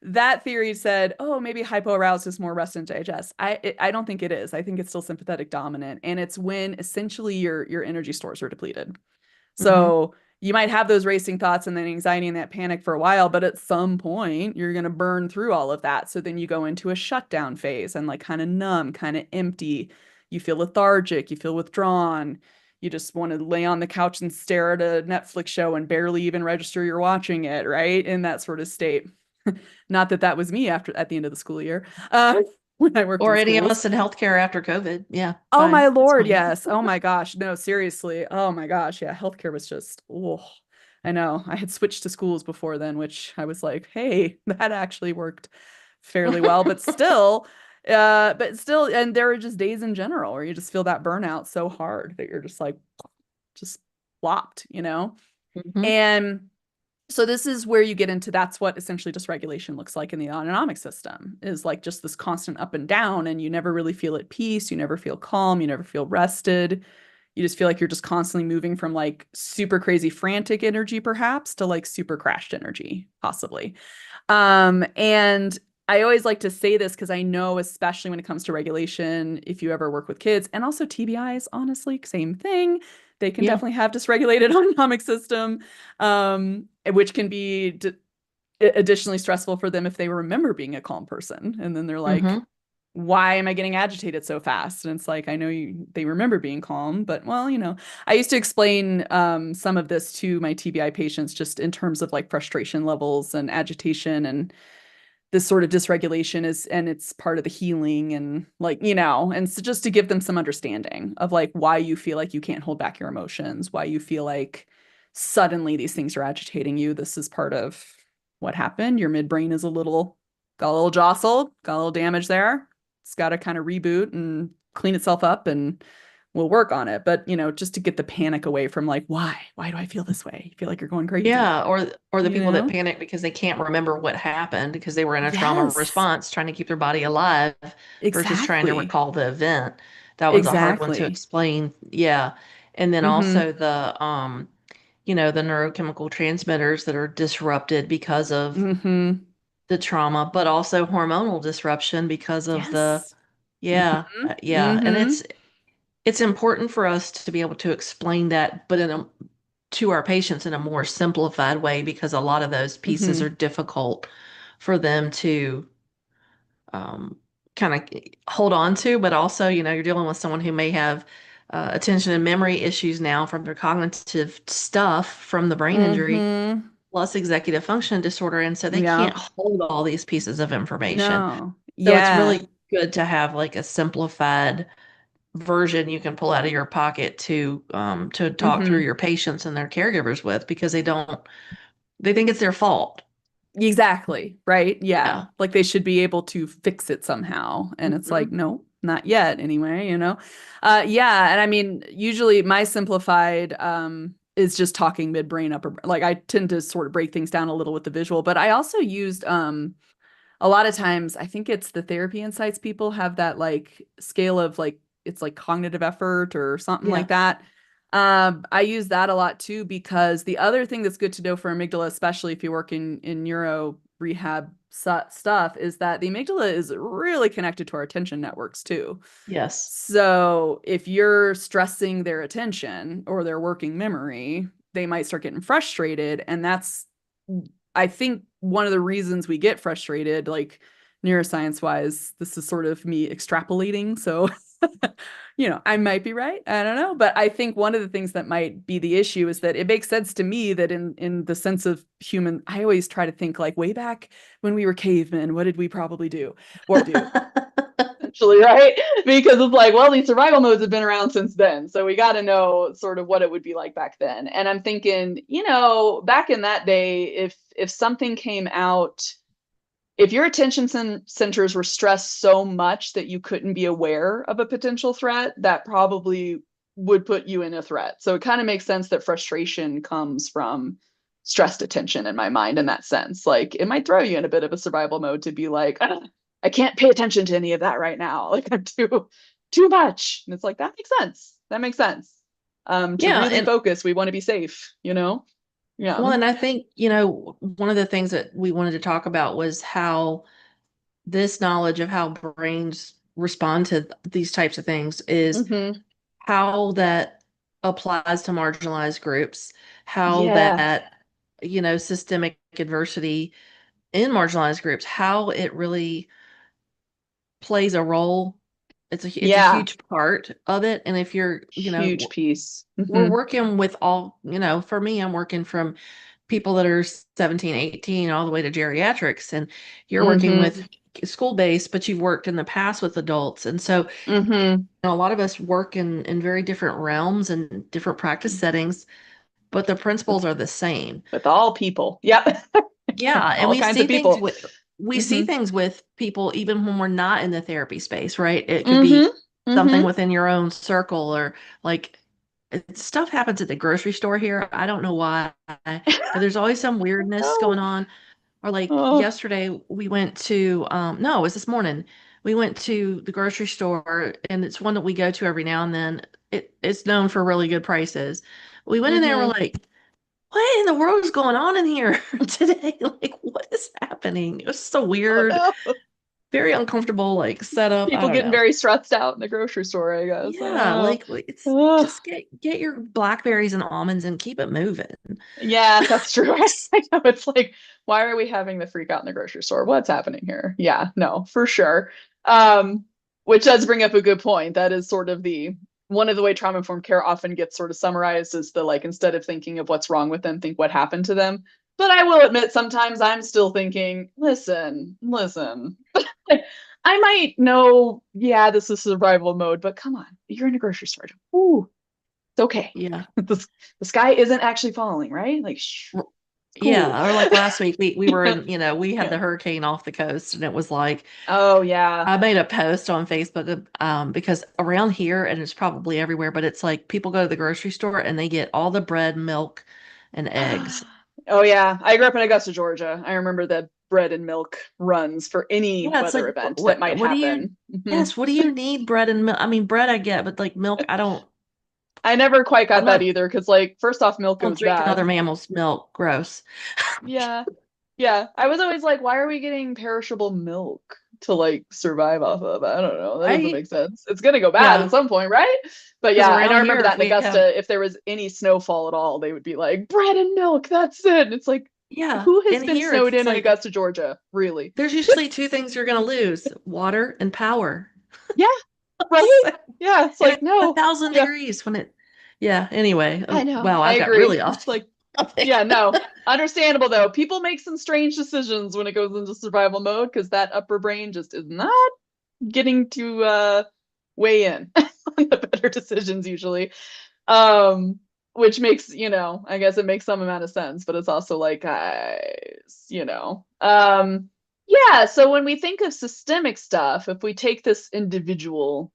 That theory said, oh, maybe hypoaroused is more rest and digest. I don't think it is. I think it's still sympathetic dominant. And it's when essentially your energy stores are depleted. So you might have those racing thoughts and then anxiety and that panic for a while, but at some point you're going to burn through all of that. So then you go into a shutdown phase and like kind of numb, kind of empty. You feel lethargic, you feel withdrawn. You just want to lay on the couch and stare at a Netflix show and barely even register you're watching it, right? In that sort of state. Not that that was me at the end of the school year, when I worked Or in any of schools. us in healthcare after COVID. Yeah, Oh fine. my It's Lord, fine. yes. Oh my gosh. No, seriously. Oh my gosh. Yeah, healthcare was just, oh, I know. I had switched to schools before then, which I was like, hey, that actually worked fairly well, but still, and there are just days in general where you just feel that burnout so hard that you're just like, just flopped, you know? Mhm. And so this is where you get into that's what essentially dysregulation looks like in the autonomic system is like just this constant up and down, and you never really feel at peace. You never feel calm. You never feel rested. You just feel like you're just constantly moving from like super crazy frantic energy perhaps to like super crashed energy, possibly. And I always like to say this because I know, especially when it comes to regulation, if you ever work with kids and also TBIs, honestly, same thing. They can Yeah. definitely have dysregulated autonomic system, which can be additionally stressful for them if they remember being a calm person. And then they're like, hmm why am I getting agitated so fast? And it's like, I know they remember being calm, but well, I used to explain some of this to my TBI patients just in terms of like frustration levels and agitation and this sort of dysregulation and it's part of the healing and like, and so just to give them some understanding of like why you feel like you can't hold back your emotions, why you feel like suddenly these things are agitating you. This is part of what happened. Your midbrain is got a little jostled, got a little damage there. It's got to kind of reboot and clean itself up and we'll work on it. But, just to get the panic away from like, why do I feel this way? You feel like you're going crazy, Yeah, or the you people that know? panic because they can't remember what happened because they were in a trauma Yes, response trying to keep their body alive versus trying to exactly. recall the event. That one's a hard one to Exactly. explain. Yeah. And then Mm-hmm. also the neurochemical transmitters that are disrupted because of Mm-hmm. the trauma, but also hormonal disruption because of Yes. Mm-hmm. yeah. And Mm-hmm. it's important for us to be able to explain that, but to our patients in a more simplified way because a lot of those pieces Mm-hmm. are difficult for them to um, kind of hold on to. But also, you're dealing with someone who may have attention and memory issues now from their cognitive stuff from the brain injury, Mm-hmm. plus executive function disorder. And so they Yeah. can't hold all these pieces of information. No. So it's Yeah. really good to have like a simplified version you can pull out of your pocket to talk through Mm-hmm. your patients and their caregivers with because they think it's their fault. Exactly. Right. Yeah. Yeah. Like they should be able to fix it somehow. And it's like, hmm no, not yet anyway. Yeah. And I mean, usually my simplified is just talking midbrain upper. Like I tend to sort of break things down a little with the visual, but I also used a lot of times I think it's the Therapy Insights people have that like scale of like, it's like cognitive effort or something Yeah. like that. I use that a lot too, because the other thing that's good to know for amygdala, especially if you work in neuro rehab stuff, is that the amygdala is really connected to our attention networks too. Yes. So if you're stressing their attention or their working memory, they might start getting frustrated. And that's, I think, one of the reasons we get frustrated, like neuroscience wise. This is sort of me extrapolating. So, I might be right. I don't know. But I think one of the things that might be the issue is that it makes sense to me that in the sense of human, I always try to think like way back when we were cavemen, what did we probably do or do? Essentially, right? Because it's like, well, these survival modes have been around since then. So we got to know sort of what it would be like back then. And I'm thinking, back in that day, if something came out, if your attention centers were stressed so much that you couldn't be aware of a potential threat, that probably would put you in a threat. So it kind of makes sense that frustration comes from stressed attention in my mind in that sense. Like it might throw you in a bit of a survival mode to be like, I can't pay attention to any of that right now. Like I'm too much. And it's like, that makes sense. That makes sense. To Yeah. really focus, we want to be safe, Yeah. Well, and I think, one of the things that we wanted to talk about was how this knowledge of how brains respond to these types of things is Mm-hmm. how that applies to marginalized groups, how Yeah. that, systemic adversity in marginalized groups, how it really plays a role. It's a Yeah. huge part of it. And if you're, Huge piece. we're Mm-hmm. working with all, for me, I'm working from people that are 17, 18, all the way to geriatrics, and you're working Mm-hmm. with school based, but you've worked in the past with adults. And so Mm-hmm. a lot of us work in very different realms and different practice settings, but the principles are the same. With all people. Yep. Yeah, and All kinds of people. we see Mm-hmm. things with people even when we're not in the therapy space, right? It could be Mm-hmm. something Mm-hmm. within your own circle, or like stuff happens at the grocery store here. I don't know why, but there's always some weirdness going Oh. on. Or like Oh. yesterday we went to no, it was this morning. We went to the grocery store, and it's one that we go to every now and then. It's known for really good prices. We went in there, we're Mm-hmm. like, what in the world is going on in here today? Like, what is happening? It was so Oh weird, no. very uncomfortable, like setup. I People don't getting know. very stressed out in the grocery store, I guess. I don't Yeah, know. like it's Oh. just get your blackberries and almonds and keep it moving. Yeah, that's true. I know. It's like, why are we having the freak out in the grocery store? What's happening here? Yeah, no, for sure. Um, which does bring up a good point. That is sort of the one of the way trauma-informed care often gets sort of summarized is the like, instead of thinking of what's wrong with them, think what happened to them. But I will admit, sometimes I'm still thinking, listen. I might know, yeah, this is survival mode, but come on, you're in a grocery store. Ooh, it's okay. Yeah. The sky isn't actually falling, right? Like, shh, it's cool. Yeah, or like last week we were in, we had Yeah. the hurricane off the coast, and it was like Oh yeah. I made a post on Facebook because around here, and it's probably everywhere, but it's like people go to the grocery store and they get all the bread, milk, and eggs. Oh yeah. I grew up in Augusta, Georgia. I remember the bread and milk runs for any Yeah, it's like weather event that might what do you happen. Mhm. yes, what do you need bread and milk? I mean, bread I get, but like milk, I never quite I'm got that not either because, like, first off, milk I don't goes drink another bad. mammal's milk. Gross. Yeah. Yeah. I was always like, why are we getting perishable milk to like survive off of? I don't know. That doesn't I make sense. It's gonna go bad at Yeah, some point, right? But because yeah, I know around I remember here that in we have Augusta, if there was any snowfall at all, they would be like, bread and milk, that's it. And it's like, yeah, who has and been here snowed it's in like Augusta, Georgia? Really? there's usually two things you're gonna lose: water and power. Yeah, right? So, Yeah, it's and like, it's a no. thousand Yeah, degrees when it. Yeah. Anyway, I know. wow, I I've got agree. really off It's like, topic. yeah, no. Understandable though. People make some strange decisions when it goes into survival mode because that upper brain just is not getting to weigh in on the better decisions usually. Um, which makes, I guess it makes some amount of sense, but it's also like, yeah, so when we think of systemic stuff, if we take this individual,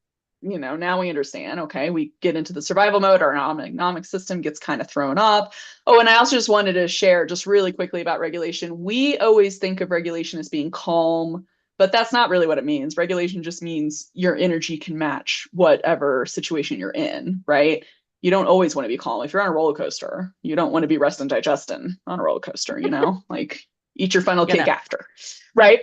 now we understand. Okay, we get into the survival mode, our autonomic system gets kind of thrown up. Oh, and I also just wanted to share just really quickly about regulation. We always think of regulation as being calm, but that's not really what it means. Regulation just means your energy can match whatever situation you're in, right? You don't always want to be calm. If you're on a roller coaster, you don't want to be rest and digesting on a roller coaster, like eat your funnel cake after, right?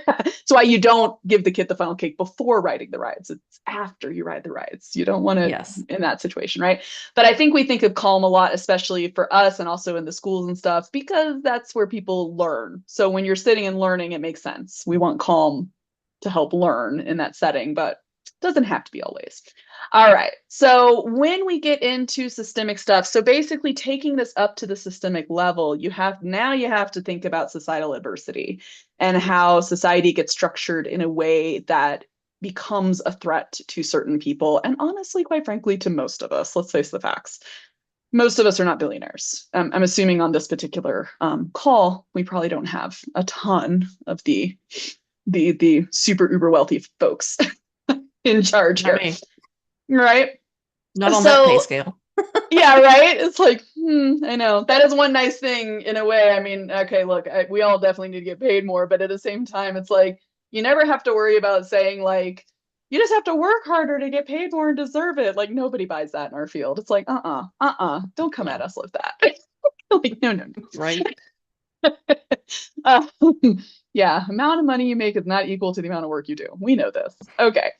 That's why you don't give the kid the funnel cake before riding the rides. It's after you ride the rides. You don't want to in that situation, right? But I think we think of calm a lot, especially for us and also in the schools and stuff, because that's where people learn. So when you're sitting and learning, it makes sense. We want calm to help learn in that setting, but it doesn't have to be always. All right. So when we get into systemic stuff, so basically taking this up to the systemic level, you have to think about societal adversity and how society gets structured in a way that becomes a threat to certain people. And honestly, quite frankly, to most of us, let's face the facts. Most of us are not billionaires. I'm assuming on this particular call, we probably don't have a ton of the super uber wealthy folks in charge here. Right. Not on that pay scale. Yeah, right. It's like, I know that is one nice thing in a way. I mean, okay, look, we all definitely need to get paid more, but at the same time, it's like, you never have to worry about saying like, you just have to work harder to get paid more and deserve it. Like nobody buys that in our field. It's like, don't come at us with that. Like, no. Right. Yeah, amount of money you make is not equal to the amount of work you do. We know this. Okay.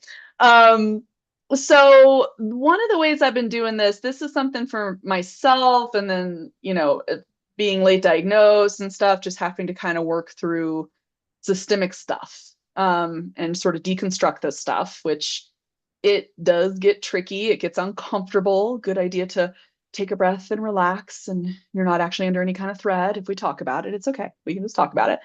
So one of the ways I've been doing this is something for myself, and then, being late diagnosed and stuff, just having to kind of work through systemic stuff, and sort of deconstruct this stuff, which it does get tricky. It gets uncomfortable. Good idea to take a breath and relax, and you're not actually under any kind of threat. If we talk about it, it's okay. We can just talk about it.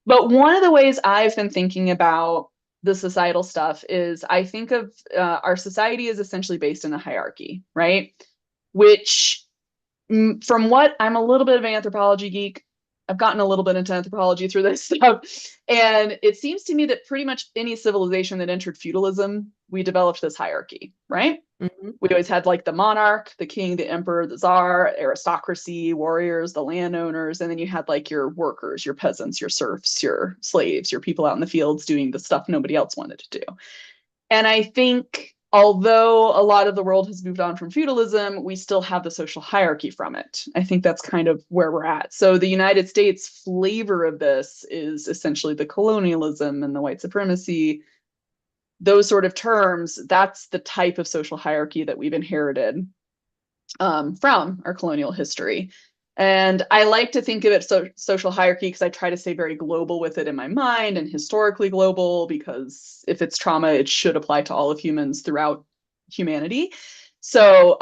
But one of the ways I've been thinking about the societal stuff is I think of our society is essentially based in a hierarchy, right? Which, from what I'm a little bit of an anthropology geek, I've gotten a little bit into anthropology through this stuff. And it seems to me that pretty much any civilization that entered feudalism, we developed this hierarchy, right? Mm-hmm. We always had like the monarch, the king, the emperor, the czar, aristocracy, warriors, the landowners, and then you had like your workers, your peasants, your serfs, your slaves, your people out in the fields doing the stuff nobody else wanted to do. And I think although a lot of the world has moved on from feudalism, we still have the social hierarchy from it. I think that's kind of where we're at. So the United States flavor of this is essentially the colonialism and the white supremacy, those sort of terms. That's the type of social hierarchy that we've inherited from our colonial history. And I like to think of it social hierarchy because I try to stay very global with it in my mind, and historically global, because if it's trauma, it should apply to all of humans throughout humanity. So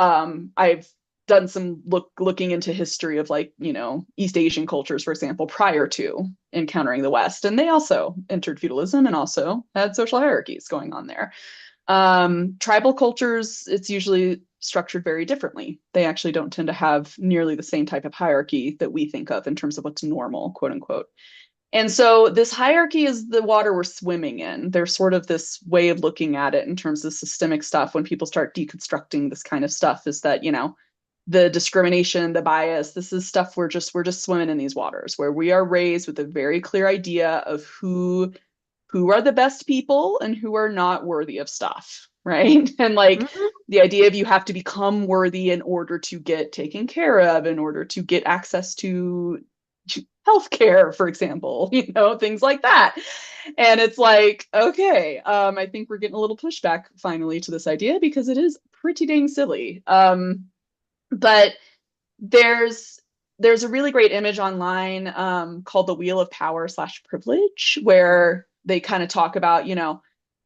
I've done some looking into history of like, East Asian cultures, for example, prior to encountering the West. And they also entered feudalism and also had social hierarchies going on there. Tribal cultures, it's usually structured very differently. They actually don't tend to have nearly the same type of hierarchy that we think of in terms of what's normal, quote unquote. And so this hierarchy is the water we're swimming in. There's sort of this way of looking at it in terms of systemic stuff. When people start deconstructing this kind of stuff, is that, the discrimination, the bias, this is stuff we're just swimming in these waters, where we are raised with a very clear idea of who are the best people and who are not worthy of stuff, right? And like the idea of you have to become worthy in order to get taken care of, in order to get access to healthcare, for example, things like that. And it's like, okay, I think we're getting a little pushback finally to this idea, because it is pretty dang silly. But there's a really great image online called the Wheel of Power / Privilege, where they kind of talk about,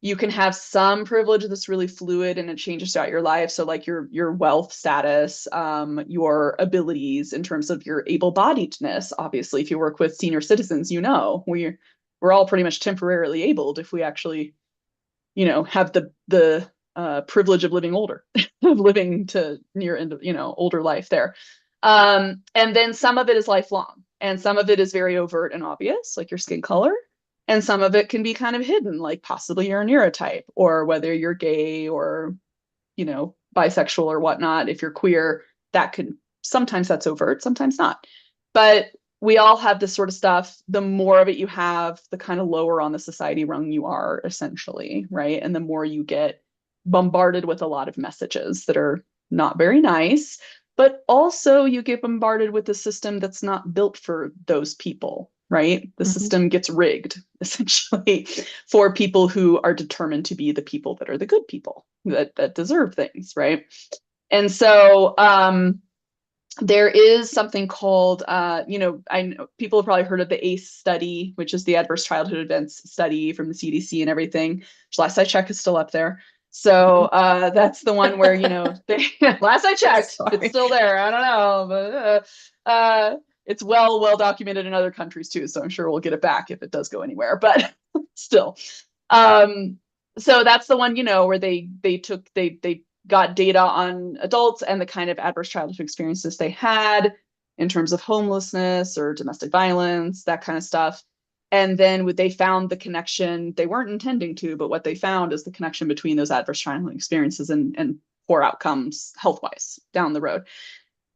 you can have some privilege that's really fluid and it changes throughout your life. So like your wealth status, your abilities in terms of your able-bodiedness. Obviously, if you work with senior citizens, we're all pretty much temporarily abled if we actually, have the privilege of living older, of living to near end of, older life there. And then some of it is lifelong, and some of it is very overt and obvious, like your skin color. And some of it can be kind of hidden, like possibly you're a neurotype, or whether you're gay or, bisexual or whatnot. If you're queer, sometimes that's overt, sometimes not. But we all have this sort of stuff. The more of it you have, the kind of lower on the society rung you are, essentially, right? And the more you get bombarded with a lot of messages that are not very nice, but also you get bombarded with a system that's not built for those people, right? The system gets rigged, essentially, for people who are determined to be the people that are the good people that deserve things, right? And so there is something called, I know people have probably heard of the ACE study, which is the Adverse Childhood Events study from the CDC and everything, which last I checked is still up there. So that's the one where, last I checked, it's still there. I don't know, but it's well documented in other countries too. So I'm sure we'll get it back if it does go anywhere, but still. So that's the one, where they got data on adults and the kind of adverse childhood experiences they had in terms of homelessness or domestic violence, that kind of stuff. And then they found the connection, they weren't intending to, but what they found is the connection between those adverse childhood experiences and poor outcomes health-wise down the road.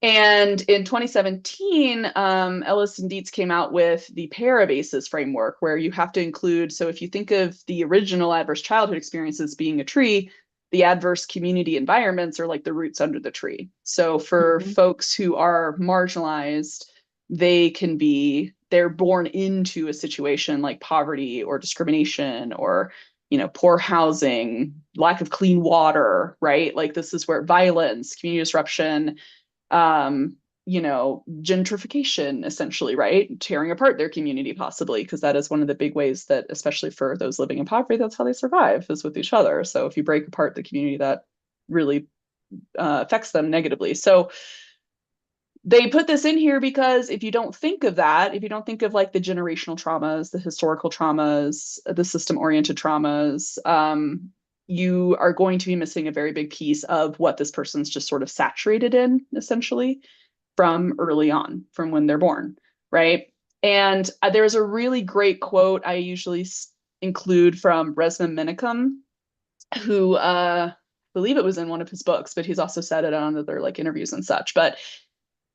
And in 2017, Ellis and Dietz came out with the PARA-BASIS framework, where you have to include, so if you think of the original adverse childhood experiences being a tree, the adverse community environments are like the roots under the tree. So for folks who are marginalized, they're born into a situation like poverty or discrimination or, poor housing, lack of clean water, right? Like this is where violence, community disruption, gentrification, essentially, right? Tearing apart their community, possibly, because that is one of the big ways that, especially for those living in poverty, that's how they survive, is with each other. So if you break apart the community, that really affects them negatively. So they put this in here because if you don't think of that, if you don't think of like the generational traumas, the historical traumas, the system-oriented traumas, you are going to be missing a very big piece of what this person's just sort of saturated in, essentially, from early on, from when they're born, right? And there's a really great quote I usually include from Resmaa Menakem, who I believe it was in one of his books, but he's also said it on other like interviews and such. But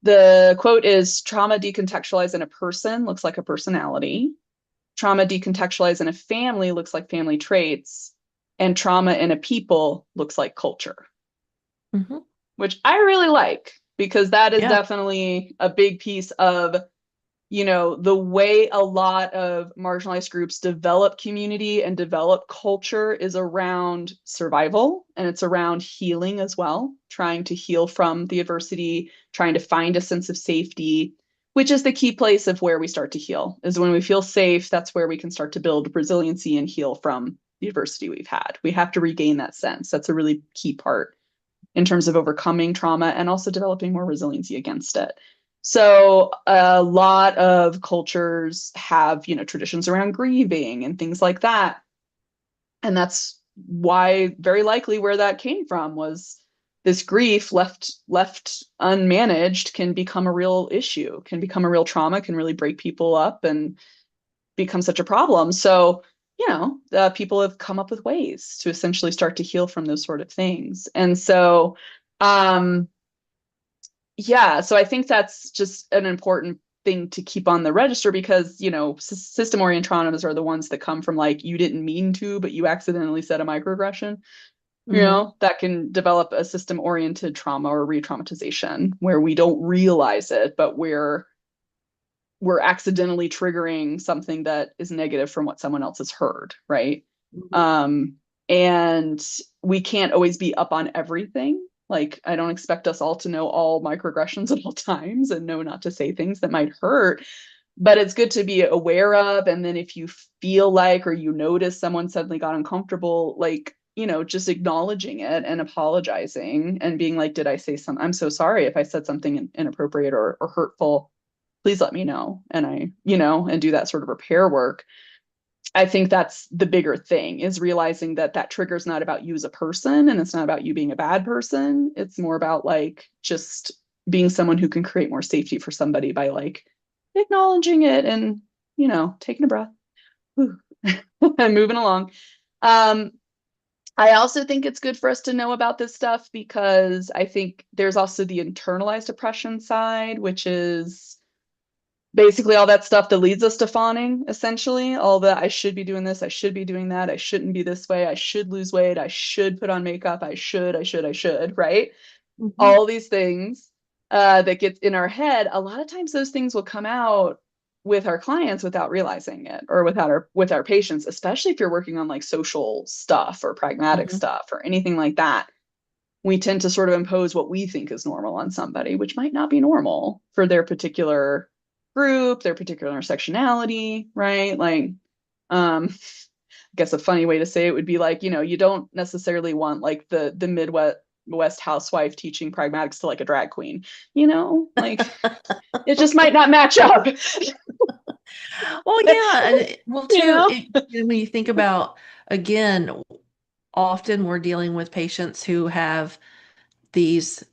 the quote is, "Trauma decontextualized in a person looks like a personality. Trauma decontextualized in a family looks like family traits. And trauma in a people looks like culture," which I really like, because that is definitely a big piece of, the way a lot of marginalized groups develop community and develop culture is around survival, and it's around healing as well, trying to heal from the adversity, trying to find a sense of safety, which is the key place of where we start to heal, is when we feel safe. That's where we can start to build resiliency and heal from the adversity we've had. We have to regain that sense. That's a really key part in terms of overcoming trauma and also developing more resiliency against it. So a lot of cultures have, traditions around grieving and things like that. And that's why very likely where that came from was this grief left unmanaged can become a real issue, can become a real trauma, can really break people up and become such a problem. So people have come up with ways to essentially start to heal from those sort of things. And so, so I think that's just an important thing to keep on the register, because, system-oriented traumas are the ones that come from like, you didn't mean to, but you accidentally said a microaggression, that can develop a system-oriented trauma or re-traumatization where we don't realize it, but we're accidentally triggering something that is negative from what someone else has heard, right? And we can't always be up on everything. Like, I don't expect us all to know all microaggressions at all times and know not to say things that might hurt, but it's good to be aware of. And then if you feel like, or you notice someone suddenly got uncomfortable, like, just acknowledging it and apologizing and being like, did I say something? I'm so sorry if I said something inappropriate or hurtful. Please let me know. And and do that sort of repair work. I think that's the bigger thing, is realizing that trigger is not about you as a person, and it's not about you being a bad person. It's more about like just being someone who can create more safety for somebody by like acknowledging it and, taking a breath. moving along. I also think it's good for us to know about this stuff because I think there's also the internalized oppression side, which is basically all that stuff that leads us to fawning, essentially. All the I should be doing this, I should be doing that, I shouldn't be this way, I should lose weight, I should put on makeup, I should, right? Mhm. All these things that get in our head. A lot of times those things will come out with our clients without realizing it, or with our patients, especially if you're working on like social stuff or pragmatic Mhm. stuff or anything like that. We tend to sort of impose what we think is normal on somebody, which might not be normal for their particular group, their particular intersectionality, right? Like, I guess a funny way to say it would be like, you don't necessarily want like the Midwest housewife teaching pragmatics to like a drag queen, like it just might not match up. Well, yeah, and well, you too, know? when you think about, again, often we're dealing with patients who have these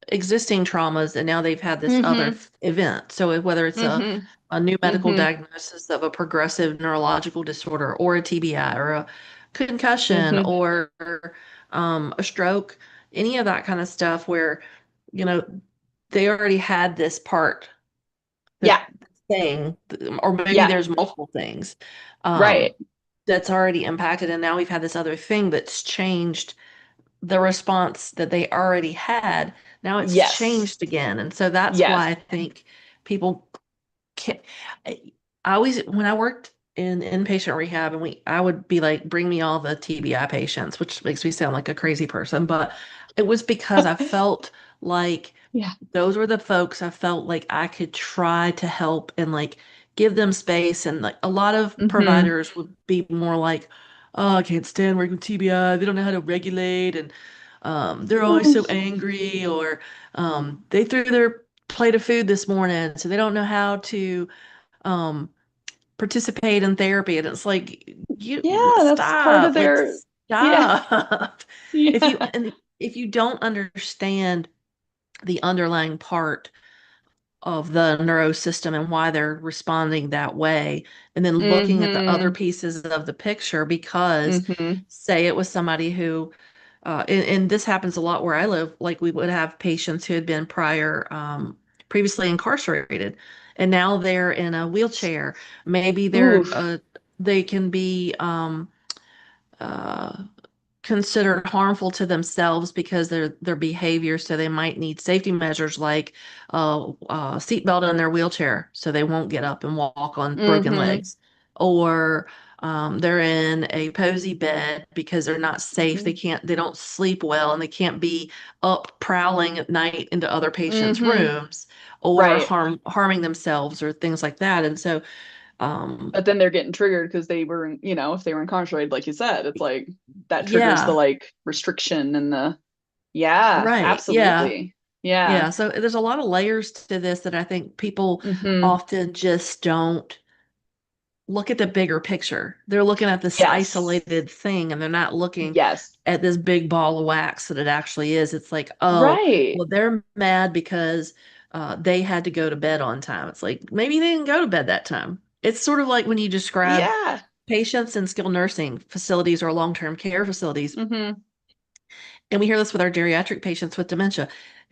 existing traumas and now they've had this other Mm-hmm. event. So whether it's Mm-hmm. a new medical Mm-hmm. diagnosis of a progressive neurological disorder or a TBI or a concussion Mm-hmm. or a stroke, any of that kind of stuff where, you know, they already had this part, this Yeah. thing, or maybe Yeah. there's multiple things Right. um, that's already impacted. And now we've had this other thing that's changed the response that they already had. Now it's Yes. changed again. And so that's Yes. why I think people can't. I always, when I worked in inpatient rehab, and I would be like, bring me all the TBI patients, which makes me sound like a crazy person, but it was because I felt like Yeah. those were the folks I felt like I could try to help and like give them space. And like a lot of Mm-hmm. providers would be more like, oh, I can't stand working with TBI. They don't know how to regulate, and they're always so angry, or they threw their plate of food this morning, so they don't know how to um, participate in therapy. And it's like, you Yeah, that's part of stop, like their, yeah. stop. If you Yeah. and if you don't understand the underlying part of the neuro system and why they're responding that way, and then looking at the other Mm-hmm. pieces of the picture, because Mm-hmm. say it was somebody who and this happens a lot where I live, like we would have patients who had been previously incarcerated, and now they're in a wheelchair. Maybe Oof. they can be uh, considered harmful to themselves because their behavior. So they might need safety measures like seatbelt in their wheelchair so they won't get up and walk on broken Mm-hmm. legs, or they're in a posy bed because they're not safe. Mm-hmm. They don't sleep well, and they can't be up prowling at night into other patients' Mm-hmm. rooms or Right. harming themselves or things like that. And so, um, But then they're getting triggered because they were, if they were incarcerated, like you said, it's like that triggers the yeah, like restriction and yeah, right, yeah. absolutely. Yeah. Yeah, so there's a lot of layers to this that I think people Mm-hmm. often just don't look at the bigger picture. They're looking at this Yes. isolated thing, and they're not looking Yes. at this big ball of wax that it actually is. It's like, oh, Right. well, they're mad because they had to go to bed on time. It's like maybe they didn't go to bed that time. It's sort of like when you describe Yeah. patients in skilled nursing facilities or long-term care facilities, Mm-hmm. and we hear this with our geriatric patients with dementia.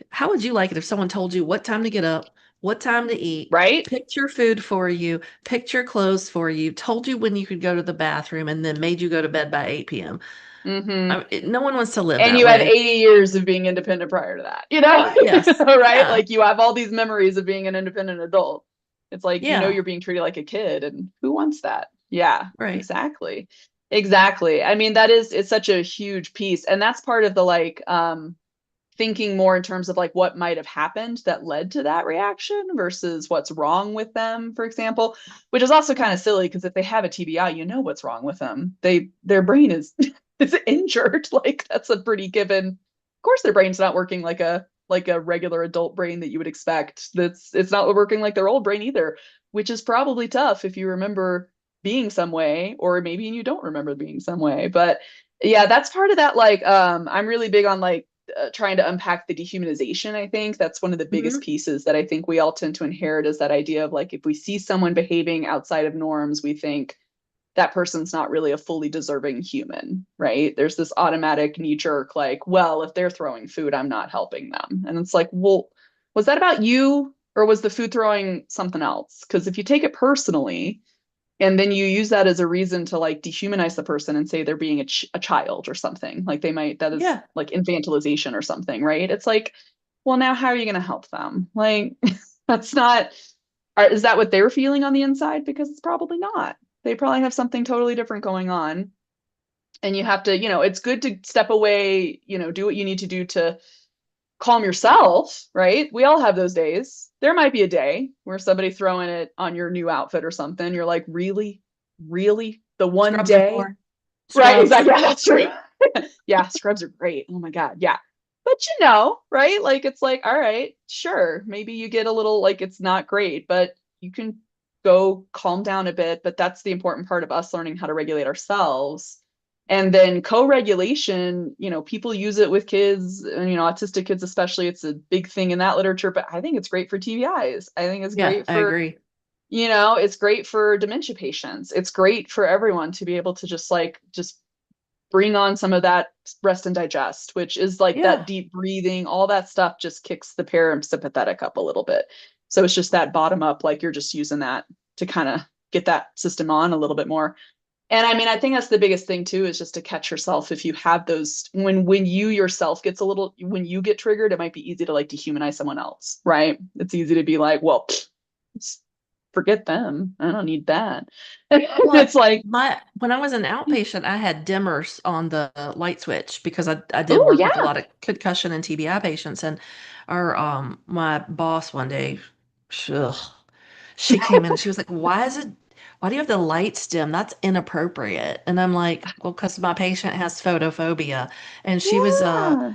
How would you like it if someone told you what time to get up, what time to eat, Right. picked your food for you, picked your clothes for you, told you when you could go to the bathroom, and then made you go to bed by 8 p.m.? Mm-hmm. No one wants to live And that you had way. 80 years of being independent prior to that, Yes. right? Yeah. Like you have all these memories of being an independent adult. It's like, Yeah. you're being treated like a kid, and who wants that? Yeah, Right. exactly. Exactly. I mean, it's such a huge piece. And that's part of the like thinking more in terms of like what might have happened that led to that reaction versus what's wrong with them, for example, which is also kind Yeah. of silly because if they have a TBI, you know what's wrong with them. Their brain is is injured. Like that's a pretty given. Of course, their brain's not working like a regular adult brain that you would expect. It's not working like their old brain either, which is probably tough if you remember being some way, or maybe you don't remember being some way. But yeah, that's part of that. Like, I'm really big on like trying to unpack the dehumanization. I think that's one of the biggest Mhm. pieces that I think we all tend to inherit, is that idea of like if we see someone behaving outside of norms, we think that person's not really a fully deserving human, right? There's this automatic knee jerk, like, well, if they're throwing food, I'm not helping them. And it's like, well, was that about you or was the food throwing something else? Because if you take it personally, and then you use that as a reason to like dehumanize the person and say they're being a child or something, like they might, that is Yeah. like infantilization or something, right? It's like, well, now how are you going to help them? Like, that's not, is that what they're feeling on the inside? Because it's probably not. They probably have something totally different going on. And you have to, it's good to step away, do what you need to do to calm yourself, right? We all have those days. There might be a day where somebody throwing it on your new outfit or something. You're like, really? Really? The one Scrubs are day? more. Right, Scrubs. exactly. Yeah, that's true. Yeah, scrubs are great. Oh my God. Yeah. But right? Like it's like, all right, sure. Maybe you get a little like it's not great, but you can go calm down a bit. But that's the important part of us learning how to regulate ourselves. And then co-regulation, people use it with kids, and autistic kids especially. It's a big thing in that literature, but I think it's great for TBIs. I think it's Yeah, great I for, agree. it's great for dementia patients. It's great for everyone to be able to just bring on some of that rest and digest, which is like that Yeah. deep breathing, all that stuff just kicks the parasympathetic up a little bit. So it's just that bottom up, like you're just using that to kind of get that system on a little bit more. And I mean, I think that's the biggest thing too, is just to catch yourself if you have those, when you yourself gets when you get triggered, it might be easy to like dehumanize someone else, right? It's easy to be like, well, forget them. I don't need that. Well, It's like, when I was an outpatient, I had dimmers on the light switch because I did oh work with a yeah, lot of concussion and TBI patients, and our my boss one day, ugh, she came in and she was like, why do you have the lights dim? That's inappropriate. And I'm like, well, because my patient has photophobia, and she was yeah,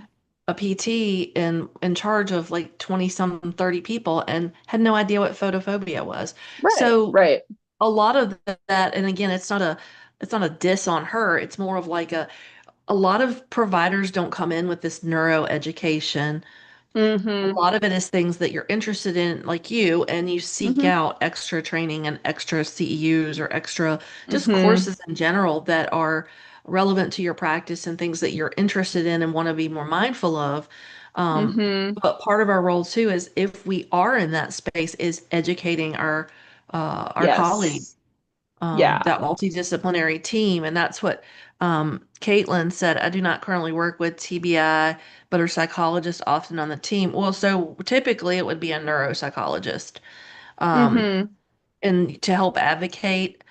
a PT in charge of like 20 some 30 people and had no idea what photophobia was. right, So right. a lot of that, and again, it's not a diss on her. It's more of like a lot of providers don't come in with this neuro education. A Mm-hmm. lot of it is things that you're interested in, like you, and you seek Mm-hmm. out extra training and extra CEUs or extra just Mm-hmm. courses in general that are relevant to your practice and things that you're interested in and want to be more mindful of. Um, Mm-hmm. but part of our role too is if we are in that space, is educating our colleagues, Yes. Yeah. that multidisciplinary team. And that's what Caitlin said. I do not currently work with TBI, but are psychologists often on the team. Well, so typically it would be a neuropsychologist, um, Mm-hmm. and to help advocate.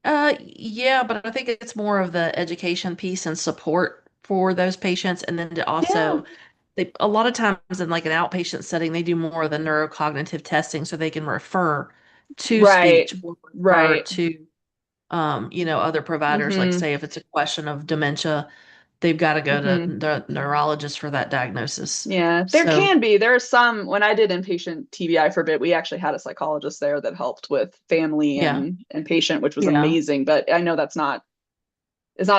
Yeah, but I think it's more of the education piece and support for those patients. And then to Yeah. also, a lot of times in like an outpatient setting, they do more of the neurocognitive testing so they can refer to Right. speech or refer Right. to other providers, like Mm-hmm. say if it's a question of dementia, they've got to go to Mm-hmm. the neurologist for that diagnosis. Yeah. There So, can be. There are some, when I did inpatient TBI for a bit, we actually had a psychologist there that helped with family yeah, and patient, which was yeah. amazing. But I know it's not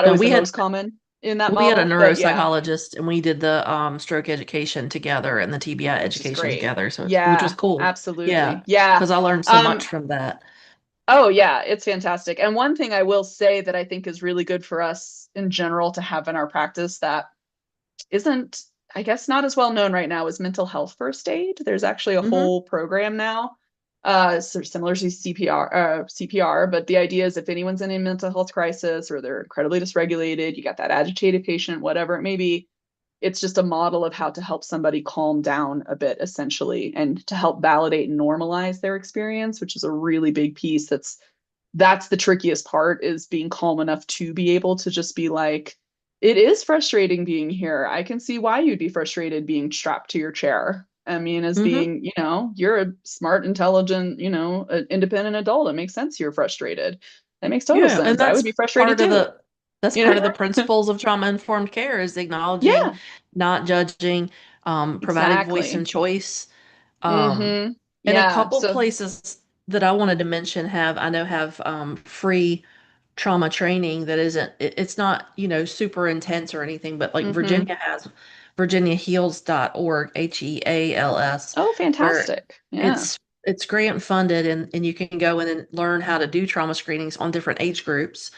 No, always the most common in that we had a model. But yeah, neuropsychologist and we did the stroke education together and the TBI which is education great. together. So which was Yeah, cool. Yeah, absolutely. Yeah. because I learned so Um, much from that. Oh, yeah, it's fantastic. And one thing I will say that I think is really good for us in general to have in our practice that isn't, I guess, not as well known right now is mental health first aid. There's actually a Hmm. whole program now, similar to CPR, but the idea is if anyone's in a mental health crisis or they're incredibly dysregulated, you got that agitated patient, whatever it may be, it's just a model of how to help somebody calm down a bit essentially and to help validate and normalize their experience, which is a really big piece. That's the trickiest part, is being calm enough to be able to just be like, it is frustrating being here. I can see why you'd be frustrated being strapped to your chair. I mean, as Hmm. being, you're a smart, intelligent, independent adult. It makes sense you're frustrated. That makes total Yeah, and sense. I would be frustrated too. You part of know? the principles of trauma informed care is acknowledging, Yeah, not judging, providing voice and exactly. choice. Um, Mm-hmm. and a Yeah. couple So, places that I wanted to mention have free trauma training that it's not, super intense or anything, but like mm-hmm. Virginia has virginiaheals.org, HEALS, Oh, where fantastic. it's Yeah. it's grant funded, and you can go in and learn how to do trauma screenings on different age groups.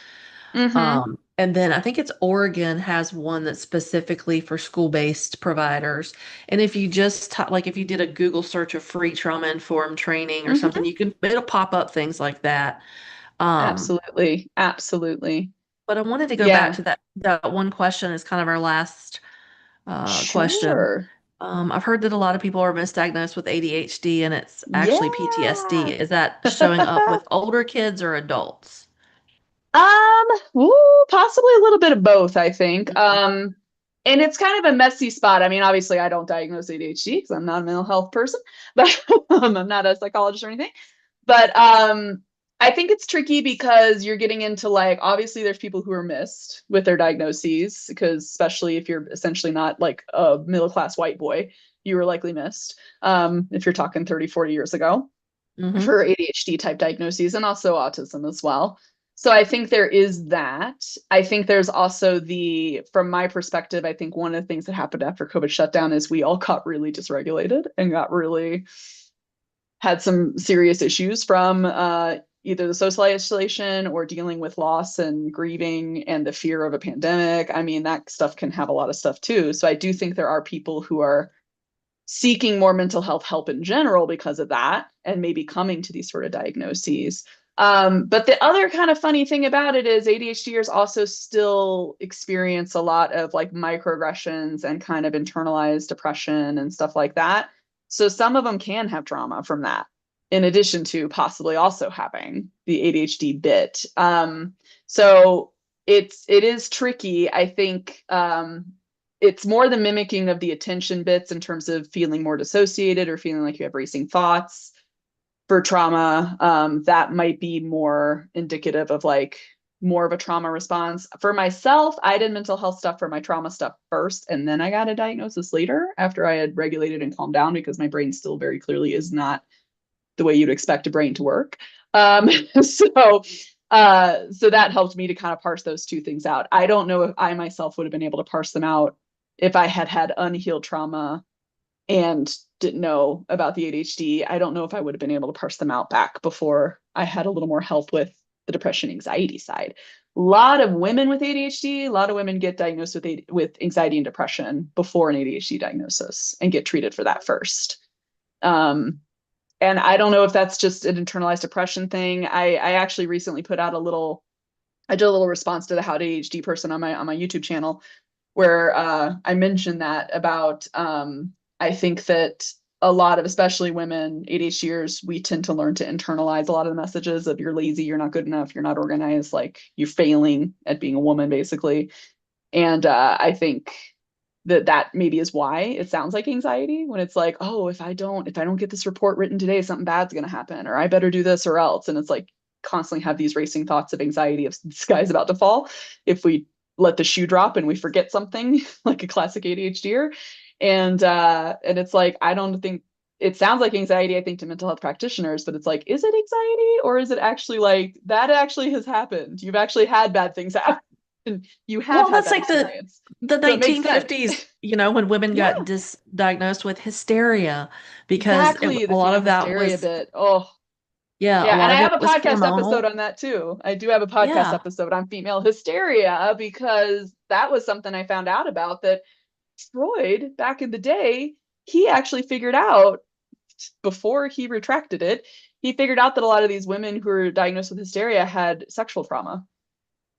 Mm-hmm. And then I think it's Oregon has one that's specifically for school-based providers. And if you just like if you did a Google search of free trauma-informed training or something, Mm-hmm. it'll pop up things like that. Um, Absolutely. Absolutely. but I wanted to go back Yeah. to that one question as kind of our last question. Sure. I've heard that a lot of people are misdiagnosed with ADHD and it's actually PTSD. Yeah. Is that showing up with older kids or adults? Possibly a little bit of both, I think. Mhm. And it's kind of a messy spot. I mean, obviously, I don't diagnose ADHD because I'm not a mental health person, but I'm not a psychologist or anything. But I think it's tricky because you're getting into like, obviously, there's people who are missed with their diagnoses, because especially if you're essentially not like a middle class white boy, you were likely missed if you're talking 30, 40 years ago Mhm. for ADHD type diagnoses and also autism as well. So I think there is that. I think there's also from my perspective, I think one of the things that happened after COVID shutdown is we all got really dysregulated and had some serious issues from either the social isolation or dealing with loss and grieving and the fear of a pandemic. I mean, that stuff can have a lot of stuff too. So I do think there are people who are seeking more mental health help in general because of that and maybe coming to these sort of diagnoses. But the other kind of funny thing about it is ADHDers also still experience a lot of like microaggressions and kind of internalized depression and stuff like that. So some of them can have trauma from that, in addition to possibly also having the ADHD bit. So it is tricky. I think it's more the mimicking of the attention bits in terms of feeling more dissociated or feeling like you have racing thoughts for trauma. That might be more indicative of like more of a trauma response. For myself, I did mental health stuff for my trauma stuff first, and then I got a diagnosis later after I had regulated and calmed down because my brain still very clearly is not the way you'd expect a brain to work. So that helped me to kind of parse those two things out. I don't know if I myself would have been able to parse them out if I had had unhealed trauma and didn't know about the ADHD. I don't know if I would have been able to parse them out back before I had a little more help with the depression anxiety side. A lot of women with ADHD, a lot of women get diagnosed with anxiety and depression before an ADHD diagnosis and get treated for that first. And I don't know if that's just an internalized depression thing. I actually recently put out I did a little response to the How to ADHD person on my YouTube channel where I mentioned that about I think that a lot of, especially women, ADHDers, we tend to learn to internalize a lot of the messages of you're lazy, you're not good enough, you're not organized, like you're failing at being a woman, basically. And I think that maybe is why it sounds like anxiety when it's like, oh, if I don't get this report written today, something bad's going to happen, or I better do this or else. And it's like constantly have these racing thoughts of anxiety of the sky's about to fall if we let the shoe drop and we forget something, like a classic ADHDer. And it's like, I don't think it sounds like anxiety, I think, to mental health practitioners, but it's like, is it anxiety or is it actually like that actually has happened? You've actually had bad things happen. And you have Well, had that's that like the experience. the So it makes sense. 1950s, when women Yeah, got diagnosed with hysteria because exactly. a The lot fetal of that hysteria was, bit. Oh, yeah, a yeah. And lot I of have it a was podcast episode hormonal. on that too. I do have a podcast Yeah. episode on female hysteria because that was something I found out about that Freud, back in the day, he actually figured out before he retracted it, he figured out that a lot of these women who were diagnosed with hysteria had sexual trauma.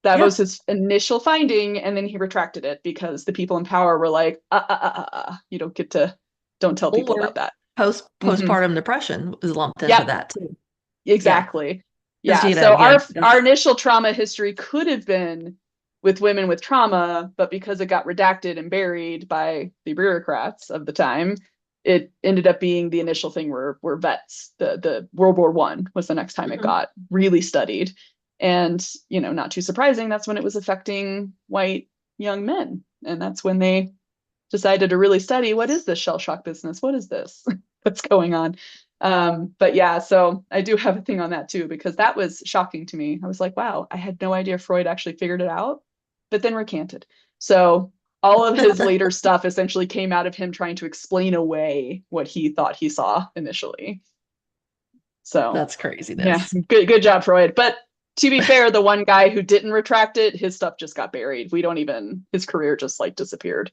That Yeah. was his initial finding, and then he retracted it because the people in power were like, you don't tell people about Or that. Hmm. postpartum depression is lumped into Yep, that too. Yeah. exactly. Because, Yeah. So again, our initial trauma history could have been with women with trauma, but because it got redacted and buried by the bureaucrats of the time, it ended up being the initial thing were vets. The World War One was the next time it Mhm. got really studied. And, not too surprising, that's when it was affecting white young men. And that's when they decided to really study, what is this shell shock business? What is this? What's going on? But yeah, so I do have a thing on that too, because that was shocking to me. I was like, wow, I had no idea Freud actually figured it out, but then recanted. So all of his later stuff essentially came out of him trying to explain away what he thought he saw initially. So That's yeah, craziness. good job, Freud. But to be fair, the one guy who didn't retract it, his stuff just got buried. His career just like disappeared.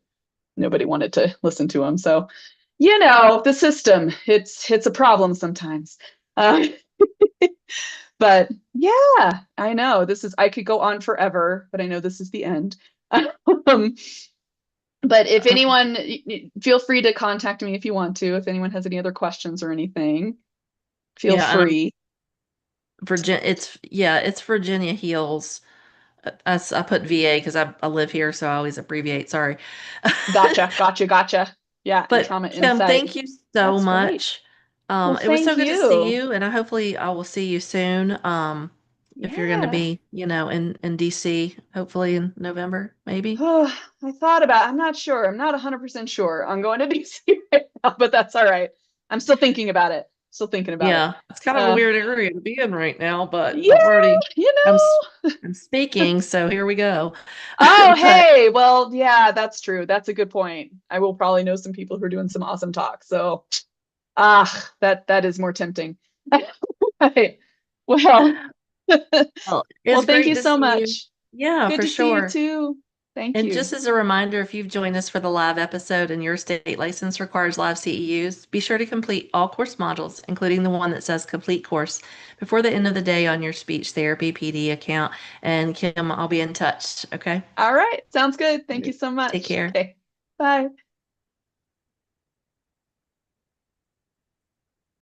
Nobody wanted to listen to him. So, the system, it's a problem sometimes. But yeah, I know I could go on forever, but I know this is the end. But if anyone, feel free to contact me if you want to. If anyone has any other questions or anything, feel free. It's Virginia Heals. I put VA because I live here, so I always abbreviate. Sorry. Gotcha. Yeah, and But Trauma Kim, Insight. thank you so That's great. much. Well, It was so thank good to see you. you, and hopefully I will see you soon. If you're going to Yeah. be, in DC, hopefully in November, maybe. I'm not sure. I'm not 100% sure I'm going to DC right now, but that's all right. I'm still thinking about it. Yeah, it's kind of a weird area to be in right now, but Yeah, I'm speaking, so here we go. Oh, But hey, well, yeah, that's true. That's a good point. I will probably know some people who are doing some awesome talk. So, that is more tempting. Right. Well, well, it's thank great you to so see you. much. Yeah, Good for to see you sure. too. Thank And you. just as a reminder, if you've joined us for the live episode and your state license requires live CEUs, be sure to complete all course modules, including the one that says complete course, before the end of the day on your Speech Therapy PD account. And Kim, I'll be in touch. Okay. All right. Sounds good. Thank you so Take much. care. Okay. Bye.